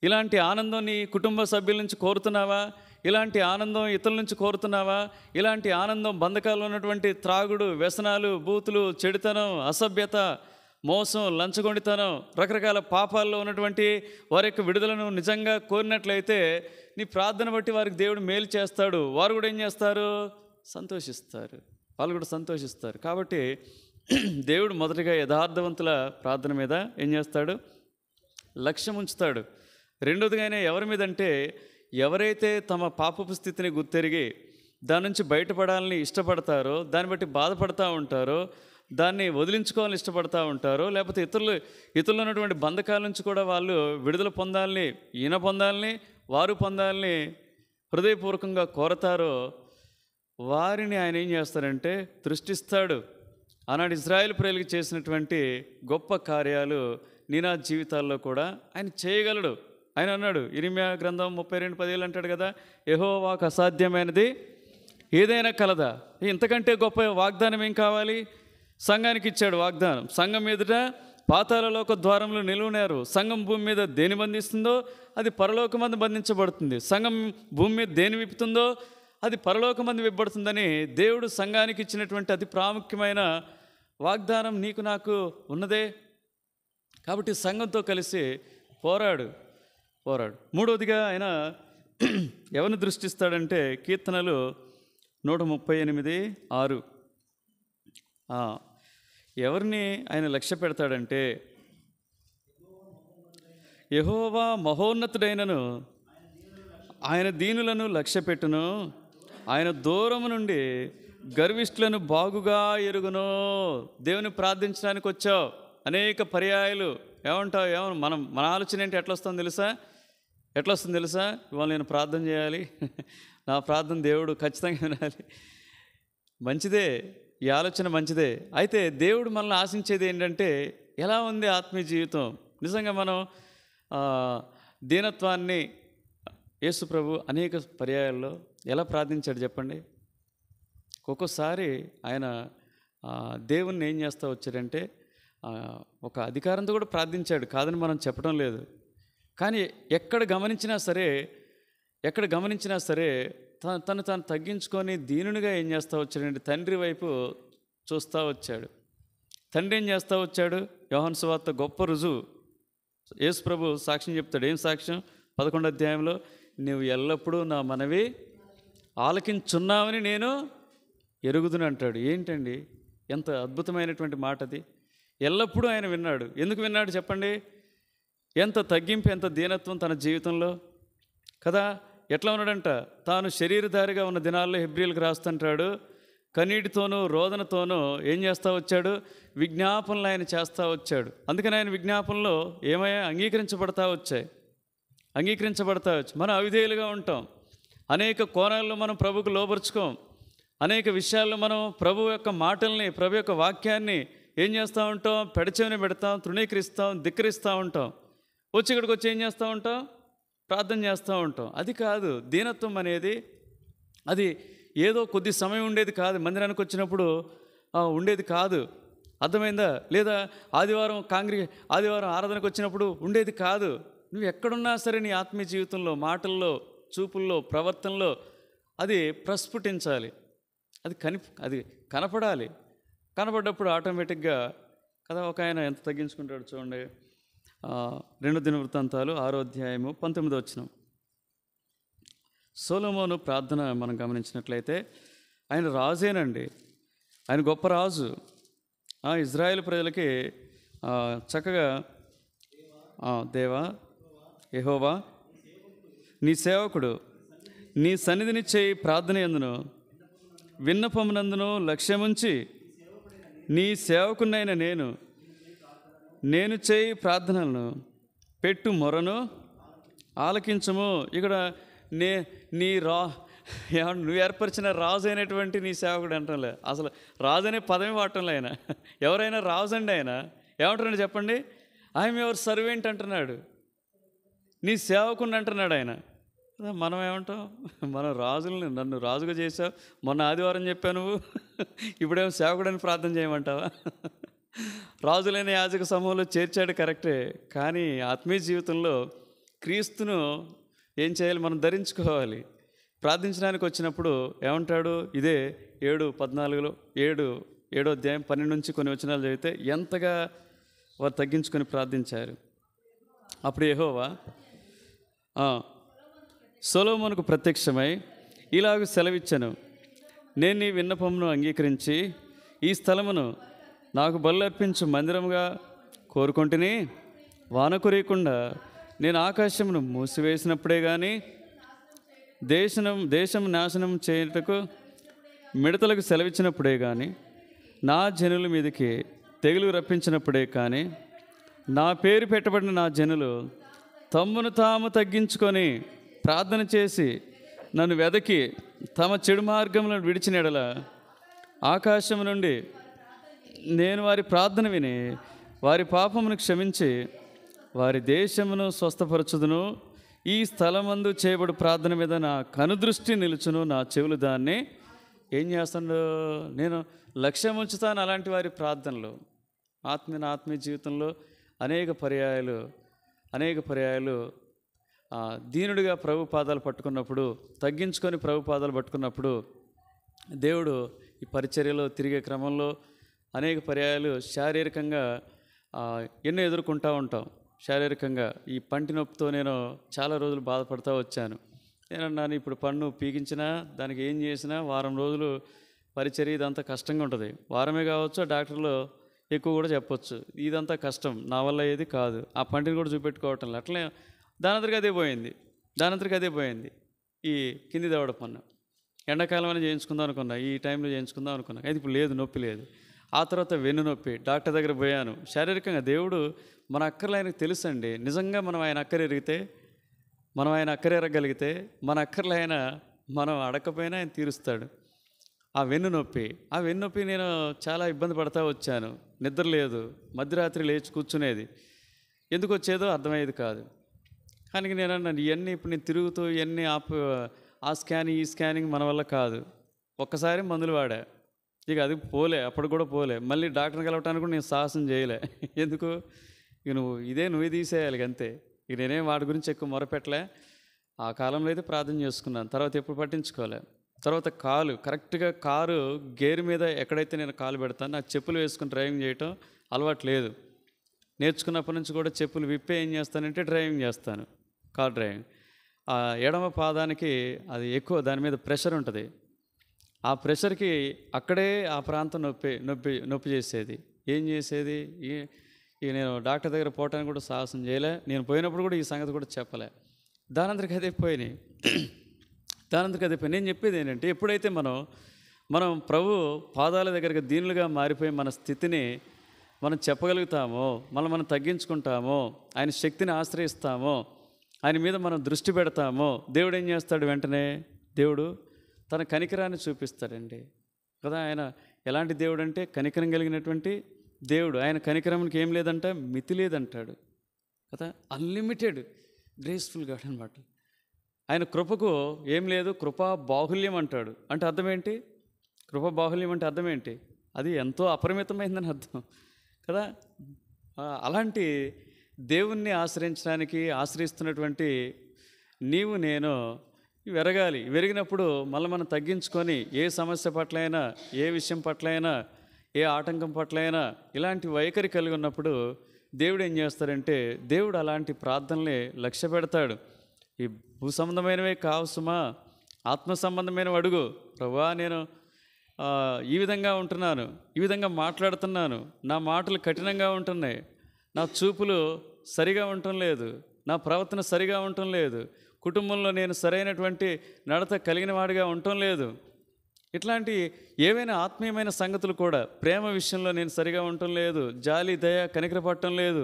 ఇలాంటి ఆనందం నీ కుటుంబ సభ్యుల నుంచి కోరుతున్నావా? ఇలాంటి ఆనందం ఇతరుల నుంచి కోరుతున్నావా? ఇలాంటి ఆనందం బంధకాల్లో ఉన్నటువంటి త్రాగుడు, వ్యసనాలు, బూతులు, చెడుతనం, అసభ్యత, మోసం, లంచగొండితనం, రకరకాల పాపాల్లో ఉన్నటువంటి వారి యొక్క విడుదలను నిజంగా కోరినట్లయితే నీ ప్రార్థన బట్టి వారికి దేవుడు మేలు చేస్తాడు. వారు కూడా ఏం చేస్తారు? సంతోషిస్తారు. వాళ్ళు కూడా సంతోషిస్తారు. కాబట్టి దేవుడు మొదటిగా యథార్థవంతుల ప్రార్థన మీద ఏం చేస్తాడు? లక్ష్యం ఉంచుతాడు. రెండోదిగా ఆయన ఎవరి మీద అంటే, ఎవరైతే తమ పాపపు స్థితిని గుర్తెరిగి దాని నుంచి బయటపడాలని ఇష్టపడతారో, దాన్ని బట్టి బాధపడతా ఉంటారో, దాన్ని వదిలించుకోవాలని ఇష్టపడతా ఉంటారో, లేకపోతే ఇతరులు ఉన్నటువంటి బంధకాల నుంచి కూడా వాళ్ళు విడుదల పొందాలని, ఈయన పొందాలని, వారు పొందాలని హృదయపూర్వకంగా కోరతారో వారిని ఆయన ఏం చేస్తారంటే దృష్టిస్తాడు. ఆనాడు ఇజ్రాయేల్ ప్రజలకు చేసినటువంటి గొప్ప కార్యాలు నా జీవితాల్లో కూడా ఆయన చేయగలడు. ఆయన అన్నాడు, ఇర్మీయా గ్రంథం 32:10 అంటాడు కదా, యెహోవాకు అసాధ్యమైనది ఏదైనా కలదా? ఇంతకంటే గొప్ప వాగ్దానం ఏం కావాలి? సంఘానికి ఇచ్చాడు వాగ్దానం. సంఘం ఎదుట పాతాళలోక ద్వారంలో నిలువునారు. సంఘం భూమి మీద దేని బంధిస్తుందో అది పరలోకమందు బంధించబడుతుంది. సంఘం భూమి మీద దేని విప్పుతుందో అది పరలోకమందు విప్పబడుతుందని దేవుడు సంఘానికి ఇచ్చినటువంటి అతి ప్రాముఖ్యమైన వాగ్దానం నీకు నాకు ఉన్నదే. కాబట్టి సంఘంతో కలిసి పోరాడు. మూడవదిగా ఆయన ఎవరిని దృష్టిస్తాడంటే కీర్తనలు 138:6 ఎవరిని ఆయన లక్ష్య పెడతాడంటే యెహోవా మహోన్నతుడైనను, ఆయన దీనులను లక్ష్యపెట్టును, ఆయన దూరము నుండి గర్విష్ఠులను బాగుగా ఎరుగును. దేవుని ప్రార్థించడానికి వచ్చావు, అనేక పర్యాయాలు ఏమంటావు? మన ఆలోచన ఏంటి? ఎట్లా వస్తుంది తెలుసా? ఇవాళ నేను ప్రార్థన చేయాలి, నా ప్రార్థన దేవుడు ఖచ్చితంగా వినాలి. మంచిదే, ఈ ఆలోచన మంచిదే. అయితే దేవుడు మనల్ని ఆశించేది ఏంటంటే, ఎలా ఉంది ఆత్మీయ జీవితం? నిజంగా మనం దీనత్వాన్ని యేసు ప్రభు అనేక పర్యాయాల్లో ఎలా ప్రార్థించాడు చెప్పండి. ఒక్కొక్కసారి ఆయన దేవుణ్ణి ఏం చేస్తూ వచ్చాడంటే, ఒక అధికారంతో కూడా ప్రార్థించాడు, కాదని మనం చెప్పడం లేదు. కానీ ఎక్కడ గమనించినా సరే తను తగ్గించుకొని దీనునిగా ఏం చేస్తూ వచ్చాడంటే, తండ్రి వైపు చూస్తూ వచ్చాడు. తండ్రి ఏం చేస్తూ వచ్చాడు? యోహాను సువార్త గొప్ప రుజువు. యేసు ప్రభు సాక్ష్యం చెప్తాడు. ఏం సాక్ష్యం? 11వ అధ్యాయంలో, నువ్వు ఎల్లప్పుడూ నా మనవి ఆలకించున్నావని నేను ఎరుగుదును అంటాడు. ఏంటండి, ఎంత అద్భుతమైనటువంటి మాట అది! ఎల్లప్పుడూ ఆయన విన్నాడు. ఎందుకు విన్నాడు చెప్పండి? ఎంత తగ్గింపు, ఎంత దీనత్వం తన జీవితంలో కదా! ఎట్లా ఉన్నాడంట? తాను శరీరధారిగా ఉన్న దినాల్లో హెబ్రీలకు రాస్తుంటాడు, కన్నీటితోనూ రోదనతోనూ ఏం చేస్తూ వచ్చాడు? విజ్ఞాపనలు ఆయన చేస్తూ వచ్చాడు. అందుకని ఆయన విజ్ఞాపనలో ఏమయ్యా? అంగీకరించబడతా వచ్చాయి. మనం అవిధేయులుగా ఉంటాం. అనేక కోణాల్లో మనం ప్రభుకు లోబరుచుకోం. అనేక విషయాల్లో మనం ప్రభు యొక్క మాటల్ని, ప్రభు యొక్క వాక్యాన్ని ఏం చేస్తూ ఉంటాం? పెడచెవిన పెడతాం, తృణీకరిస్తాం, ధిక్కరిస్తూ ఉంటాం. ఇక్కడికి వచ్చి ఏం చేస్తూ ఉంటాం? ప్రార్థన చేస్తూ ఉంటాం. అది కాదు దీనత్వం అనేది. అది ఏదో కొద్ది సమయం ఉండేది కాదు, మందిరానికి వచ్చినప్పుడు ఉండేది కాదు. అర్థమైందా? లేదా ఆదివారం ఆరాధనకు వచ్చినప్పుడు ఉండేది కాదు. నువ్వు ఎక్కడున్నా సరే నీ ఆత్మీయ జీవితంలో, మాటల్లో, చూపుల్లో, ప్రవర్తనలో అది ప్రస్ఫుటించాలి. అది కనపడాలి. కనపడ్డప్పుడు ఆటోమేటిక్గా కదా. ఒక ఆయన ఎంత తగ్గించుకుంటాడు చూడండి. 2 దినవృత్తాంతాలు 6వ అధ్యాయము 19వ వచనం. సొలొమోను ప్రార్థన మనం గమనించినట్లయితే, ఆయన రాజేనండి, ఆయన గొప్ప రాజు. ఇజ్రాయేల్ ప్రజలకి చక్కగా దేవా యెహోవా నీ సేవకుడు నీ సన్నిధిని చేయి ప్రార్థన యందును విన్నపమునందును లక్ష్యముంచి నీ సేవకునైన నేను చేయి ప్రార్థనలను పెట్టు మొరను ఆలకించము. ఇక్కడ నువ్వు ఏర్పరిచిన రాజు అయినటువంటి నీ సేవకుడు అంటలే. అసలు రాజు అనే పదమే వాడటంలే ఆయన. ఎవరైనా రాజు అండి ఆయన. ఏమంటున్నాడు చెప్పండి? ఐఎమ్ యువర్ సర్వెంట్ అంటున్నాడు, నీ సేవకుని అంటున్నాడు ఆయన. మనం ఏమంటాం? మనం రాజుల్ని, నన్ను రాజుగా చేసావు, మొన్న ఆదివారం చెప్పావు నువ్వు, ఇప్పుడేమో సేవకుడని ప్రార్థన చేయమంటావా? రాజులైన యాజక సమూహంలో చేర్చాడు కరెక్టే, కానీ ఆత్మీయ జీవితంలో క్రీస్తును ఏం చేయాలి? మనం ధరించుకోవాలి. ప్రార్థించడానికి వచ్చినప్పుడు ఏమంటాడు? ఇదే 7:14 7వ అధ్యాయం 12 నుంచి కొన్ని వచనాలు చదివితే ఎంతగా వారు తగ్గించుకొని ప్రార్థించారు. అప్పుడు యెహోవా సొలొమోనుకు ప్రత్యక్షమై ఇలాగ సెలవిచ్చెను, నేను నీ విన్నపమును అంగీకరించి ఈ స్థలమును నాకు బలులర్పించు మందిరముగా కోరుకొంటిని. వాన కురియకుండా నేను ఆకాశమును మూసివేసినప్పుడే కానీ, దేశం నాశనం చేయుటకు మిడతలకు సెలవిచ్చినప్పుడే కానీ, నా జనుల మీదకి తెగులు రప్పించినప్పుడే కానీ, నా పేరు పెట్టబడిన నా జనులు తమ్మును తాము తగ్గించుకొని ప్రార్థన చేసి నన్ను వెదకి తమ చెడు మార్గములను విడిచిన ఎడల ఆకాశం నుండి నేను వారి ప్రార్థన విని వారి పాపమును క్షమించి వారి దేశమును స్వస్థపరచుదును. ఈ స్థలమందు చేయబడు ప్రార్థన మీద నా కనుదృష్టి నిలుచును, నా చెవులు దాన్ని ఏం చేస్తాడు? నేను లక్ష్యం ఉంచుతాను అలాంటి వారి ప్రార్థనలు. ఆత్మీయ జీవితంలో అనేక పర్యాయాలు దీనుడిగా ప్రభు పాదాలు పట్టుకున్నప్పుడు, తగ్గించుకొని ప్రభు పాదాలు పట్టుకున్నప్పుడు, దేవుడు ఈ పరిచర్యలో తిరిగే క్రమంలో అనేక పర్యాయాలు శారీరకంగా ఎన్నో ఎదుర్కొంటూ ఉంటాం. శారీరకంగా ఈ పంటి నొప్పితో నేను చాలా రోజులు బాధపడుతూ వచ్చాను. నేనన్నాను, ఇప్పుడు పన్ను పీకించినా దానికి ఏం చేసినా వారం రోజులు పరిచర్య ఇదంతా కష్టంగా ఉంటుంది. వారమే కావచ్చు, డాక్టర్లు ఎక్కువ కూడా చెప్పొచ్చు. ఇదంతా కష్టం, నా వల్ల ఏది కాదు, ఆ పంటిని కూడా చూపెట్టుకోవటం లేదు. అట్లే దానంతరికి అదే పోయింది. ఈ కింది దవడ పన్ను ఎండాకాలం అని చేయించుకుందాం అనుకున్నా, ఈ టైంలో చేయించుకుందాం అనుకున్నా, అయితే ఇప్పుడు లేదు, నొప్పి లేదు. ఆ తర్వాత వెన్ను నొప్పి, డాక్టర్ దగ్గర పోయాను. శారీరకంగా దేవుడు మన అక్కర్లు ఆయనకు తెలుసండి. నిజంగా మనం ఆయన అక్కర ఎరగలిగితే మన అక్కర్లు ఆయన మనం అడగకపోయినా ఆయన తీరుస్తాడు. ఆ వెన్ను నొప్పి నేను చాలా ఇబ్బంది పడతా వచ్చాను. నిద్ర లేదు, మధ్యరాత్రి లేచి కూర్చునేది. ఎందుకు వచ్చేదో అర్థమయ్యేది కాదు. కానీ నేను అన్నాను, ఇవన్నీ ఇప్పుడు నేను తిరుగుతూ ఇవన్నీ ఆ స్కానింగ్ ఈ స్కానింగ్ మన వల్ల కాదు. ఒక్కసారి మందులు వాడా, ఇక అది పోలే, అప్పుడు కూడా పోలే. మళ్ళీ డాక్టర్ని కలవటానికి కూడా నేను సాహసం చేయలే. ఎందుకు, ఇక నువ్వే తీసేయాలి అంతే. ఇక నేనేం వాటి గురించి ఎక్కువ మొరపెట్టలే. ఆ కాలంలో అయితే ప్రార్థన చేసుకున్నాను, తర్వాత ఎప్పుడు పట్టించుకోలే. తర్వాత కరెక్ట్గా కారు గేర్ మీద ఎక్కడైతే నేను కాలు పెడతాను, నాకు చెప్పులు వేసుకుని డ్రైవింగ్ చేయటం అలవాటు లేదు. నేర్చుకున్నప్పటి నుంచి కూడా చెప్పులు విప్పే ఏం చేస్తానంటే డ్రైవింగ్ చేస్తాను, కార్ డ్రైవింగ్. ఆ ఎడమ పాదానికి అది ఎక్కువ, దాని మీద ప్రెషర్ ఉంటుంది. ఆ ప్రెషర్కి అక్కడే ఆ ప్రాంతం నొప్పి చేసేది. ఏం చేసేది, ఇక నేను డాక్టర్ దగ్గర పోవటానికి కూడా సాహసం చేయలే. నేను పోయినప్పుడు కూడా ఈ సంగతి కూడా చెప్పలే. దానంతరికి అదే పోయినాయి. నేను చెప్పేది ఏంటంటే, ఎప్పుడైతే మనం ప్రభు పాదాల దగ్గరకు దీనులుగా మారిపోయి మన స్థితిని మనం చెప్పగలుగుతామో, మనం తగ్గించుకుంటామో, ఆయన శక్తిని ఆశ్రయిస్తామో, ఆయన మీద మనం దృష్టి పెడతామో, దేవుడు ఏం చేస్తాడు, వెంటనే దేవుడు తన కనికరాన్ని చూపిస్తాడండి కదా. ఆయన ఎలాంటి దేవుడు అంటే కనికరం కలిగినటువంటి దేవుడు. ఆయన కనికరంకి ఏం లేదంట, మితి లేదంటాడు కదా. అన్లిమిటెడ్ గ్రేస్ఫుల్ గాడ్ అనమాట. ఆయన కృపకు ఏం లేదు, కృపా బాహుల్యం అంటాడు. అంటే అర్థం ఏంటి, కృపా బాహుల్యం అంటే అర్థం ఏంటి, అది ఎంతో అపరిమితమైందని అర్థం కదా. అలాంటి దేవుణ్ణి ఆశ్రయిస్తున్నటువంటి నీవు నేను వెరిగినప్పుడు మళ్ళీ మనం తగ్గించుకొని, ఏ సమస్య పట్లైనా, ఏ విషయం పట్లైనా, ఏ ఆటంకం పట్లైనా ఇలాంటి వైఖరి కలిగి ఉన్నప్పుడు దేవుడు ఏం చేస్తాడంటే, దేవుడు అలాంటి ప్రార్థనలే లక్ష్య పెడతాడు. ఈ భూ సంబంధమైనవే కావసుమా, ఆత్మ సంబంధమైనవి అడుగు. ప్రభువా, నేను ఈ విధంగా ఉంటున్నాను, ఈ విధంగా మాట్లాడుతున్నాను, నా మాటలు కఠినంగా ఉంటున్నాయి, నా చూపులు సరిగా ఉండటం లేదు, నా ప్రవర్తన సరిగా ఉండటం లేదు, కుటుంబంలో నేను సరైనటువంటి నడత కలిగిన వాడిగా ఉండటం లేదు, ఇట్లాంటి ఏవైనా ఆత్మీయమైన సంగతులు కూడా, ప్రేమ విషయంలో నేను సరిగా ఉండటం లేదు, జాలి దయ కనికరపడటం లేదు,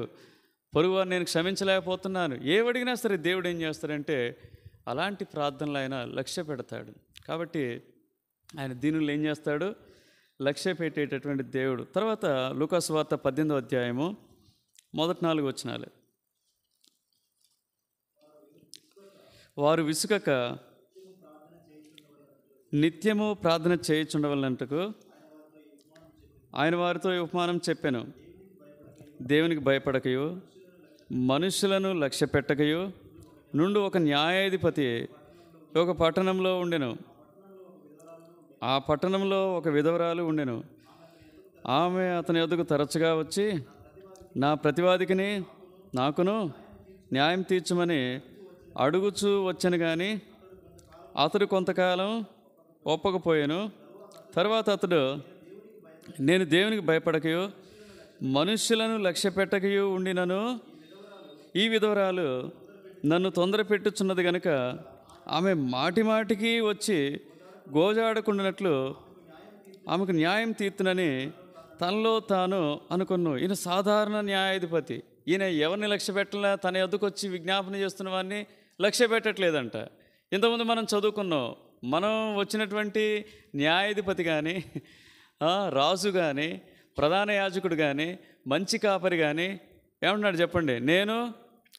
పొరుగువారు నేను క్షమించలేకపోతున్నాను, ఏవడిగినా సరే దేవుడు ఏం చేస్తాడంటే అలాంటి ప్రార్థనలు ఆయన లక్ష్య పెడతాడు. కాబట్టి ఆయన దీనులు ఏం చేస్తాడు, లక్ష్య పెట్టేటటువంటి దేవుడు. తర్వాత లూకా సువార్త 18వ అధ్యాయము మొదటి 4 వచనాలు. వారు విసుకక నిత్యము ప్రార్థన చేయుచుండవలనంటకు ఆయన వారితో ఉపమానం చెప్పెను. దేవునికి భయపడకయు, మనుషులను లక్ష్య పెట్టకయు నుండి ఒక న్యాయాధిపతి ఒక పట్టణంలో ఉండెను. ఆ పట్టణంలో ఒక విధవరాలు ఉండెను. ఆమె అతని యొద్దకు తరచుగా వచ్చి, నా ప్రతివాదికిని నాకును న్యాయం తీర్చమని అడుగుచూ వచ్చాను. కానీ అతడు కొంతకాలం ఒప్పకపోయాను. తర్వాత అతడు, నేను దేవునికి భయపడకయు మనుష్యులను లక్ష్య పెట్టకయు ఉండినను ఈ విధవరాలు నన్ను తొందర పెట్టుచున్నది గనుక ఆమె మాటిమాటికి వచ్చి గోజాడకుండానట్లు ఆమెకు న్యాయం తీర్చునని తనలో తాను అనుకున్నాను. ఈయన సాధారణ న్యాయాధిపతి. ఈయన ఎవరిని లక్ష్య పెట్టలే, తన యొద్దకు వచ్చి విజ్ఞాపన చేస్తున్న వారిని లక్ష్య పెట్టట్లేదంట. ఇంతకుముందు మనం చదువుకున్నాం, మనం వచ్చినటువంటి న్యాయాధిపతి కానీ, రాజు కానీ, ప్రధాన యాజకుడు కానీ, మంచి కాపరి కానీ ఏమన్నాడు చెప్పండి, నేను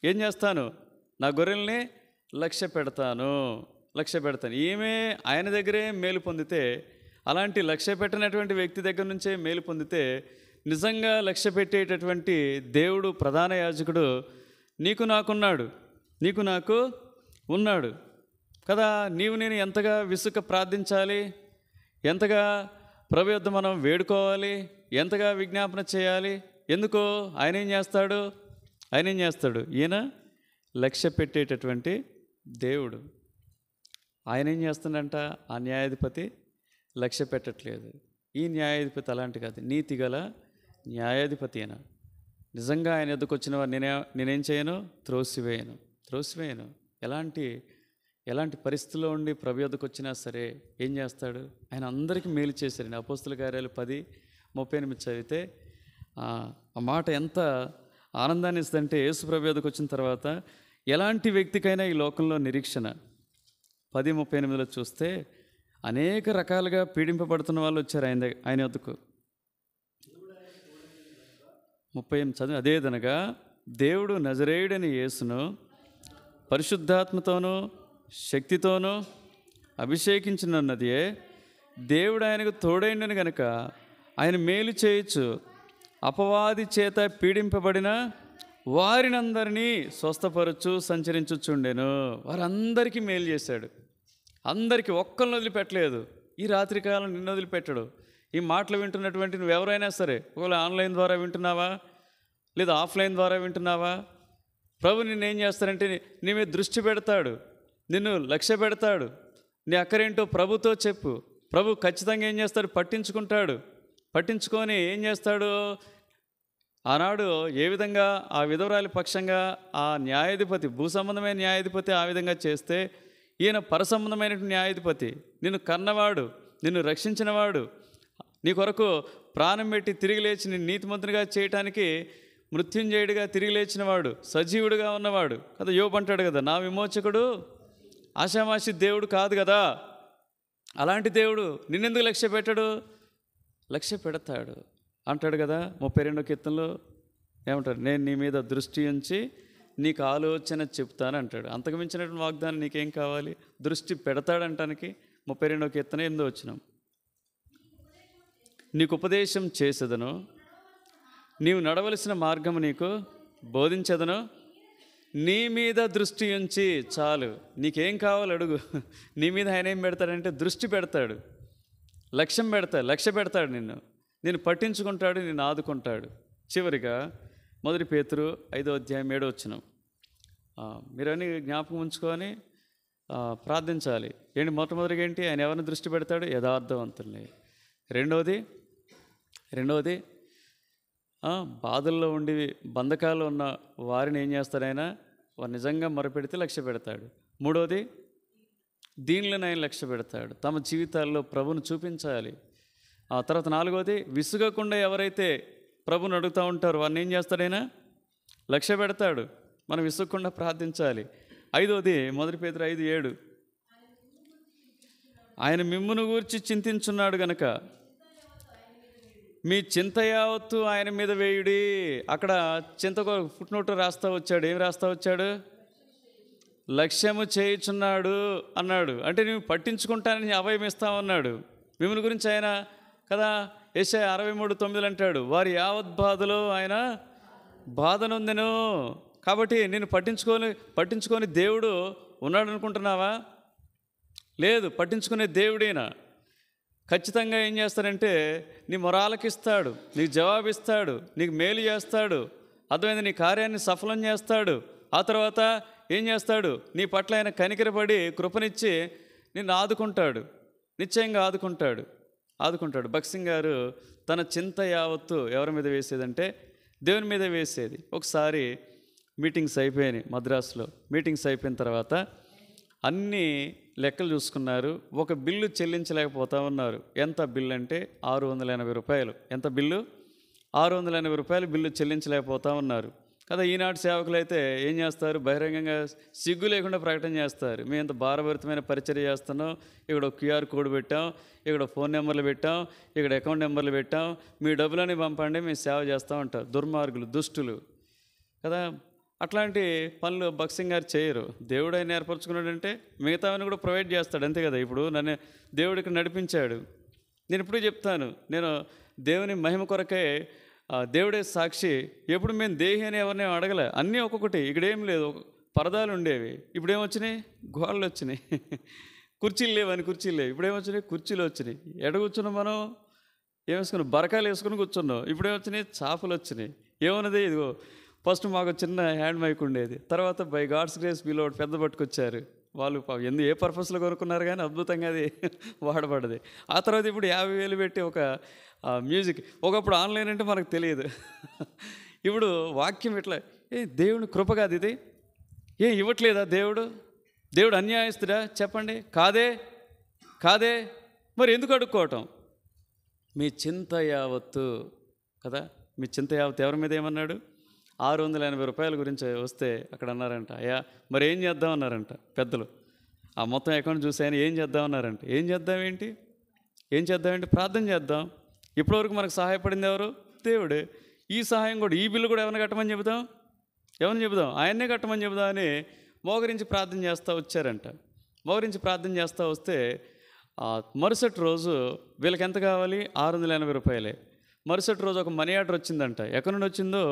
ఏం చేస్తాను, నా గొర్రెల్ని లక్ష్య పెడతాను. ఈమె ఆయన దగ్గరే మేలు పొందితే, అలాంటి లక్ష్య పెట్టినటువంటి వ్యక్తి దగ్గర నుంచే మేలు పొందితే, నిజంగా లక్ష్య పెట్టేటటువంటి దేవుడు, ప్రధాన యాజకుడు నీకు నాకు ఉన్నాడు కదా. నీవు నేను ఎంతగా విసుక ప్రార్థించాలి, ఎంతగా ప్రభు యొద్ద మనం వేడుకోవాలి, ఎంతగా విజ్ఞాపన చేయాలి. ఎందుకో ఆయన ఏం చేస్తాడు, ఈయన లక్ష్య పెట్టేటటువంటి దేవుడు. ఆయన ఏం చేస్తుందంట, ఆ న్యాయాధిపతి లక్ష్య పెట్టట్లేదు. ఈ న్యాయాధిపతి అలాంటి కాదు, నీతిగల న్యాయాధిపతి అయినా నిజంగా ఆయన ఎదుకు వచ్చిన వారు నేనేం చేయను, త్రోసివేయను. ఎలాంటి పరిస్థితుల్లో ఉండి ప్రభు యొద్దకు వచ్చినా సరే ఏం చేస్తాడు, ఆయన అందరికీ మేలు చేశారండి. అపోస్తుల కార్యాలు 10:38 చదివితే ఆ మాట ఎంత ఆనందాన్ని ఇస్తుందంటే, యేసు ప్రభు యొద్దకు వచ్చిన తర్వాత ఎలాంటి వ్యక్తికైనా ఈ లోకంలో నిరీక్షణ. 10:38లో చూస్తే అనేక రకాలుగా పీడింపబడుతున్న వాళ్ళు వచ్చారు ఆయన యొద్దకు. 38 చదివి, అదేదనగా దేవుడు నజరేయుడని యేసును పరిశుద్ధాత్మతోనూ శక్తితోనూ అభిషేకించినన్నదే, దేవుడు ఆయనకు తోడైండని గనుక ఆయన మేలు చేయొచ్చు, అపవాది చేత పీడింపబడిన వారినందరినీ స్వస్థపరచు సంచరించుచుండెను. వారందరికీ మేలు చేశాడు. అందరికీ ఒక్కరిని వదిలిపెట్టలేదు. ఈ రాత్రికాలం నిన్ను వదిలిపెట్టడు. ఈ మాటలు వింటున్నటువంటి నువ్వెవరైనా సరే, ఒకవేళ ఆన్లైన్ ద్వారా వింటున్నావా లేదా ఆఫ్లైన్ ద్వారా వింటున్నావా, ప్రభు నిన్నేం చేస్తారంటే నీ మీద దృష్టి పెడతాడు, నిన్ను లక్ష్య పెడతాడు. నీ అక్కరేంటో ప్రభుతో చెప్పు. ప్రభు ఖచ్చితంగా ఏం చేస్తాడు, పట్టించుకొని ఏం చేస్తాడు, ఆనాడు ఏ విధంగా ఆ విధవరాలి పక్షంగా ఆ న్యాయాధిపతి, భూసంబంధమైన న్యాయాధిపతి ఆ విధంగా చేస్తే, ఈయన పరసంబంధమైన న్యాయాధిపతి, నిన్ను కన్నవాడు, నిన్ను రక్షించినవాడు, నీ కొరకు ప్రాణం పెట్టి తిరిగి లేచి నిన్ను నీతిమంతునిగా చేయటానికి మృత్యుంజయుడిగా తిరిగి లేచినవాడు, సజీవుడిగా ఉన్నవాడు కదా. యోబు అంటాడు కదా, నా విమోచకుడు ఆషామాషి దేవుడు కాదు కదా. అలాంటి దేవుడు నిన్నెందుకు లక్ష్య పెట్టాడు, లక్ష్య పెడతాడు అంటాడు కదా. 32వ కీర్తనలో ఏమంటాడు, నేను నీ మీద దృష్టి ఉంచి నీకు ఆలోచన చెప్తాను అంటాడు. అంతకు మించినటువంటి వాగ్దానం నీకేం కావాలి, దృష్టి పెడతాడంటానికి. 32వ కీర్తన 8వ వచనం, నీకు ఉపదేశం చేసేదను, నీవు నడవలసిన మార్గము నీకు బోధించదను, నీ మీద దృష్టి ఉంచి చాలు. నీకేం కావాలి అడుగు. నీ మీద ఆయన ఏం పెడతాడంటే దృష్టి పెడతాడు, లక్ష్య పెడతాడు, నిన్ను పట్టించుకుంటాడు, నిన్ను ఆదుకుంటాడు. చివరిగా 1 పేతురు 5వ అధ్యాయం 7వ వచనం, మీరన్నీ జ్ఞాపకం ఉంచుకొని ప్రార్థించాలి. మొట్టమొదటిగా ఏంటి, ఆయన ఎవరిని దృష్టి పెడతాడు, యథార్థవంతుల్ని. రెండవది బాధల్లో ఉండి బంధకాల్లో ఉన్న వారిని ఏం చేస్తాడు ఆయన, వారు నిజంగా మొరపెడితే లక్ష్య పెడతాడు. మూడవది దీనిలో ఆయన లక్ష్య పెడతాడు, తమ జీవితాల్లో ప్రభుని చూపించాలి. ఆ తర్వాత 4వది విసుగకుండా ఎవరైతే ప్రభుని అడుగుతూ ఉంటారో వారిని ఏం చేస్తాడైనా లక్ష్య పెడతాడు. మనం విసుగకుండా ప్రార్థించాలి. 5వది 1 పేతురు 5:7, ఆయన మిమ్మును గూర్చి చింతించున్నాడు గనక మీ చింత యావత్తు ఆయన మీద వేయుడి. అక్కడ చింతకు ఫుట్నోట్ రాస్తా వచ్చాడు. ఏం రాస్తా వచ్చాడు, లక్ష్యము చేయుచున్నాడు అన్నాడు. అంటే నువ్వు పట్టించుకుంటానని అభయం ఇస్తామన్నాడు. మిమ్మల్ని గురించి ఆయన కదా యెషయా 63:9 అంటాడు, వారి యావత్ బాధలో ఆయన బాధ నొందెను. కాబట్టి నేను పట్టించుకొని దేవుడు ఉన్నాడు అనుకుంటున్నావా, లేదు. పట్టించుకునే దేవుడైనా ఖచ్చితంగా ఏం చేస్తాడంటే నీ మొరాలకిస్తాడు, నీకు జవాబిస్తాడు, నీకు మేలు చేస్తాడు, అర్థమైంది, నీ కార్యాన్ని సఫలం చేస్తాడు. ఆ తర్వాత ఏం చేస్తాడు, నీ పట్ల ఆయన కనికరపడి కృపనిచ్చి నిన్ను ఆదుకుంటాడు, నిశ్చయంగా ఆదుకుంటాడు. భగత్ సింగ్ గారు తన చింత యావత్తు ఎవరి మీద వేసేదంటే దేవుని మీద వేసేది. ఒకసారి మీటింగ్స్ అయిపోయినాయి, మద్రాసులో మీటింగ్స్ అయిపోయిన తర్వాత అన్నీ లెక్కలు చూసుకున్నారు. ఒక బిల్లు చెల్లించలేకపోతా ఉన్నారు. ఎంత బిల్లు అంటే 680 రూపాయలు. ఎంత బిల్లు, 680 రూపాయలు బిల్లు చెల్లించలేకపోతా ఉన్నారు కదా. ఈనాటి సేవకులు అయితే ఏం చేస్తారు, బహిరంగంగా సిగ్గు లేకుండా ప్రకటన చేస్తారు, మేము ఇంత భారభరితమైన పరిచర్య చేస్తున్నాం, ఇక్కడ ఒక QR కోడ్ పెట్టాం, ఇక్కడ ఫోన్ నెంబర్లు పెట్టాం, ఇక్కడ అకౌంట్ నెంబర్లు పెట్టాం, మీ డబ్బులని పంపండి, మేము సేవ చేస్తూ ఉంటాం. దుర్మార్గులు, దుష్టులు కదా. అట్లాంటి పనులు భగత్ సింగ్ గారు చేయరు. దేవుడు ఆయన ఏర్పరచుకున్నాడంటే మిగతావన్నీ కూడా ప్రొవైడ్ చేస్తాడు, అంతే కదా. ఇప్పుడు నన్ను దేవుడికి నడిపించాడు. నేను ఇప్పుడు చెప్తాను, నేను దేవుని మహిమ కొరకే, దేవుడే సాక్షి. ఎప్పుడు మేము దేహి అని ఎవరిని అడగలే, అన్నీ ఒక్కొక్కటి. ఇక్కడేం లేదు, పరదాలు ఉండేవి, ఇప్పుడేమొచ్చినాయి, గోడలు వచ్చినాయి. కుర్చీలు లేవని కుర్చీలు లేవు, ఇప్పుడేమొచ్చినాయి, కుర్చీలు వచ్చినాయి. ఎడ కూర్చున్నాం మనం, ఏమేసుకున్నాం, బరకాలు వేసుకుని కూర్చున్నాం. ఇప్పుడేమొచ్చినాయి, చాపలు వచ్చినాయి. ఏమన్నది, ఇదిగో ఫస్ట్ మాకు చిన్న హ్యాండ్ మైక్ ఉండేది, తర్వాత బై గాడ్స్ గ్రేస్ మీలో పెద్ద పట్టుకొచ్చారు. వాళ్ళు ఏ పర్పస్లో కొనుక్కున్నారు కానీ అద్భుతంగా అది వాడబడ్డది. ఆ తర్వాత ఇప్పుడు 50,000 పెట్టి ఒక మ్యూజిక్. ఒకప్పుడు ఆన్లైన్ అంటే మనకు తెలియదు. ఇప్పుడు వాక్యం ఇట్లా దేవుని కృప కాదు ఇది? ఇవ్వట్లేదా దేవుడు? దేవుడు అన్యాయస్తుడా చెప్పండి? కాదే కాదే. మరి ఎందుకు అడుక్కోవటం? మీ చింత యావత్తు కదా, మీ చింత యావత్తు ఎవరి మీద ఏమన్నాడు? 680 రూపాయల గురించి వస్తే అక్కడ అన్నారంట, అయ్యా మరి ఏం చేద్దాం అన్నారంట పెద్దలు. ఆ మొత్తం అకౌంట్ చూసి ఆయన ఏం చేద్దామన్నారంట. ఏం చేద్దామేంటి? ప్రార్థన చేద్దాం. ఇప్పటివరకు మనకు సహాయపడింది ఎవరు? దేవుడే. ఈ సహాయం కూడా, ఈ బిల్లు కూడా ఎవరిని కట్టమని చెబుదాం? ఆయన్నే కట్టమని చెబుదాం అని మోకరించి ప్రార్థన చేస్తూ వచ్చారంట. మోకరించి ప్రార్థన చేస్తూ వస్తే మరుసటి రోజు వీళ్ళకి ఎంత కావాలి? 680 రూపాయలే. మరుసటి రోజు ఒక మనీ ఆర్డర్ వచ్చిందంట. ఎక్కడి నుండి వచ్చిందో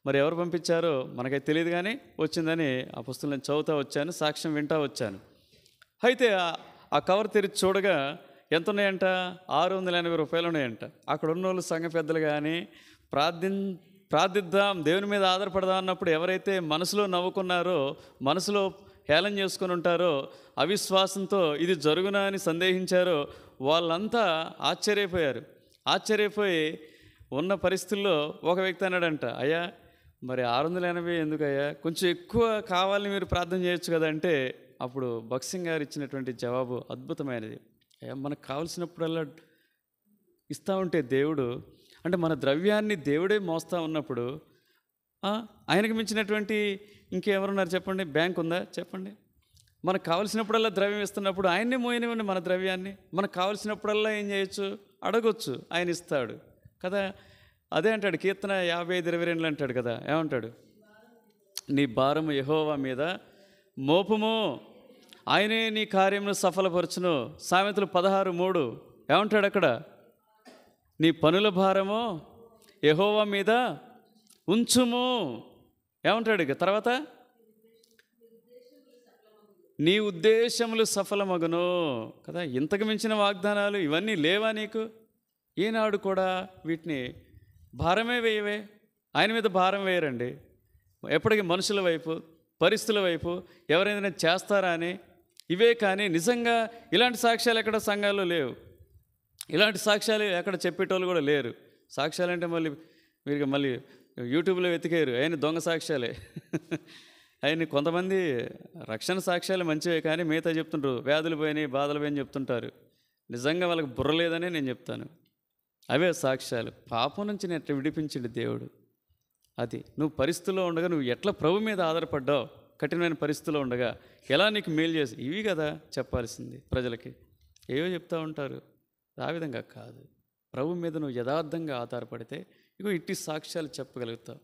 మరి ఎవరు పంపించారో మనకైతే తెలియదు, కానీ వచ్చిందని ఆ పుస్తకం నేను చదువుతూ వచ్చాను, సాక్ష్యం వింటూ వచ్చాను. అయితే ఆ కవర్ తెరిచి చూడగా ఎంత ఉన్నాయంట? 680 రూపాయలు ఉన్నాయంట. అక్కడ ఉన్న వాళ్ళు సంఘ పెద్దలు కానీ ప్రార్థిద్దాం, దేవుని మీద ఆధారపడదాం అన్నప్పుడు ఎవరైతే మనసులో నవ్వుకున్నారో, మనసులో హేళన చేసుకుని ఉంటారో, అవిశ్వాసంతో ఇది జరుగునా అని సందేహించారో వాళ్ళంతా ఆశ్చర్యపోయి ఉన్న పరిస్థితుల్లో ఒక వ్యక్తి అన్నాడంట, అయ్యా మరి 680 ఎందుకయ్యా, కొంచెం ఎక్కువ కావాలని మీరు ప్రార్థన చేయొచ్చు కదా అంటే, అప్పుడు భక్సింగ్ గారు ఇచ్చినటువంటి జవాబు అద్భుతమైనది. అయ్యా మనకు కావలసినప్పుడల్లా ఇస్తూ ఉంటే దేవుడు, అంటే మన ద్రవ్యాన్ని దేవుడే మోస్తూ ఉన్నప్పుడు ఆయనకు మించినటువంటి ఇంకెవరున్నారు చెప్పండి? బ్యాంక్ ఉందా చెప్పండి? మనకు కావలసినప్పుడల్లా ద్రవ్యం ఇస్తున్నప్పుడు ఆయన్నే మోయనివ్వండి మన ద్రవ్యాన్ని. మనకు కావలసినప్పుడల్లా ఏం చేయొచ్చు? అడగొచ్చు, ఆయన ఇస్తాడు కదా. అదే అంటాడు కీర్తన 55:22 అంటాడు కదా, ఏమంటాడు? నీ భారము యెహోవా మీద మోపుము, ఆయనే నీ కార్యమును సఫలపరచును. సామెతలు 16:3 ఏమంటాడు అక్కడ? నీ పనుల భారము యెహోవా మీద ఉంచుము. ఏమంటాడు ఇక తర్వాత? నీ ఉద్దేశములు సఫలమగును కదా. ఇంతకు మించిన వాగ్దానాలు ఇవన్నీ లేవా నీకు? ఈనాడు కూడా వీటిని భారమే వేయవే. ఆయన మీద భారం వేయరండి. ఎప్పటికీ మనుషుల వైపు, పరిస్థితుల వైపు ఎవరైనా చేస్తారా అని ఇవే. కానీ నిజంగా ఇలాంటి సాక్ష్యాలు ఎక్కడ సంఘాల్లో లేవు. ఇలాంటి సాక్ష్యాలు ఎక్కడ చెప్పేటోళ్ళు కూడా లేరు. సాక్ష్యాలంటే మళ్ళీ యూట్యూబ్లో వెతికారు, ఆయన దొంగ సాక్ష్యాలే. ఆయన కొంతమంది రక్షణ సాక్ష్యాలు మంచివే, కానీ మిగతా చెప్తుంటారు వ్యాధులు పోయినాయి, బాధలు పోయినాయి చెప్తుంటారు. నిజంగా వాళ్ళకి బుర్ర లేదనే నేను చెప్తాను. అవే సాక్ష్యాలు. పాపం నుంచి నేను ఎట్లా విడిపించిండు దేవుడు. అది నువ్వు పరిస్థితుల్లో ఉండగా, నువ్వు ఎట్లా ప్రభు మీద ఆధారపడ్డావు, కఠినమైన పరిస్థితుల్లో ఉండగా ఎలా నీకు మేలు చేసి, ఇవి కదా చెప్పాల్సింది ప్రజలకి. ఏవో చెప్తూ ఉంటారు, ఆ విధంగా కాదు. ప్రభు మీద నువ్వు యథార్థంగా ఆధారపడితే ఇట్టి సాక్ష్యాలు చెప్పగలుగుతావు.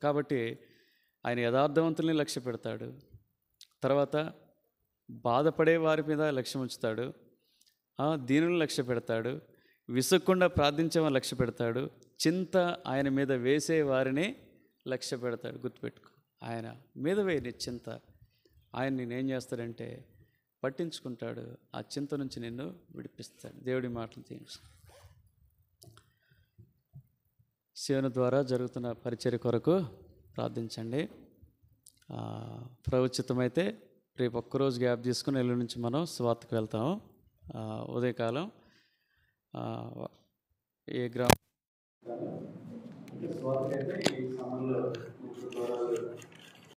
కాబట్టి ఆయన యథార్థవంతుల్ని లక్ష్య పెడతాడు. తర్వాత బాధపడే వారి మీద లక్ష్యం ఉంచుతాడు. దీనులను లక్ష్య పెడతాడు. విసుక్కుండా ప్రార్థించేవారిని లక్ష్య పెడతాడు. చింత ఆయన మీద వేసే వారిని లక్ష్య పెడతాడు. గుర్తుపెట్టుకో, ఆయన మీద వేయని చింత ఆయన నేనేం చేస్తాడంటే పట్టించుకుంటాడు. ఆ చింత నుంచి నిన్ను విడిపిస్తాడు. దేవుడి మాటలు తీర్చు. శివుని ద్వారా జరుగుతున్న పరిచర్య కొరకు ప్రార్థించండి. ప్రవచితమైతే రేపు ఒక్కరోజు గ్యాప్ తీసుకుని ఎల్లుండి నుంచి మనం స్వార్థకు వెళ్తాము. ఉదయకాలం ఏ గ్రామం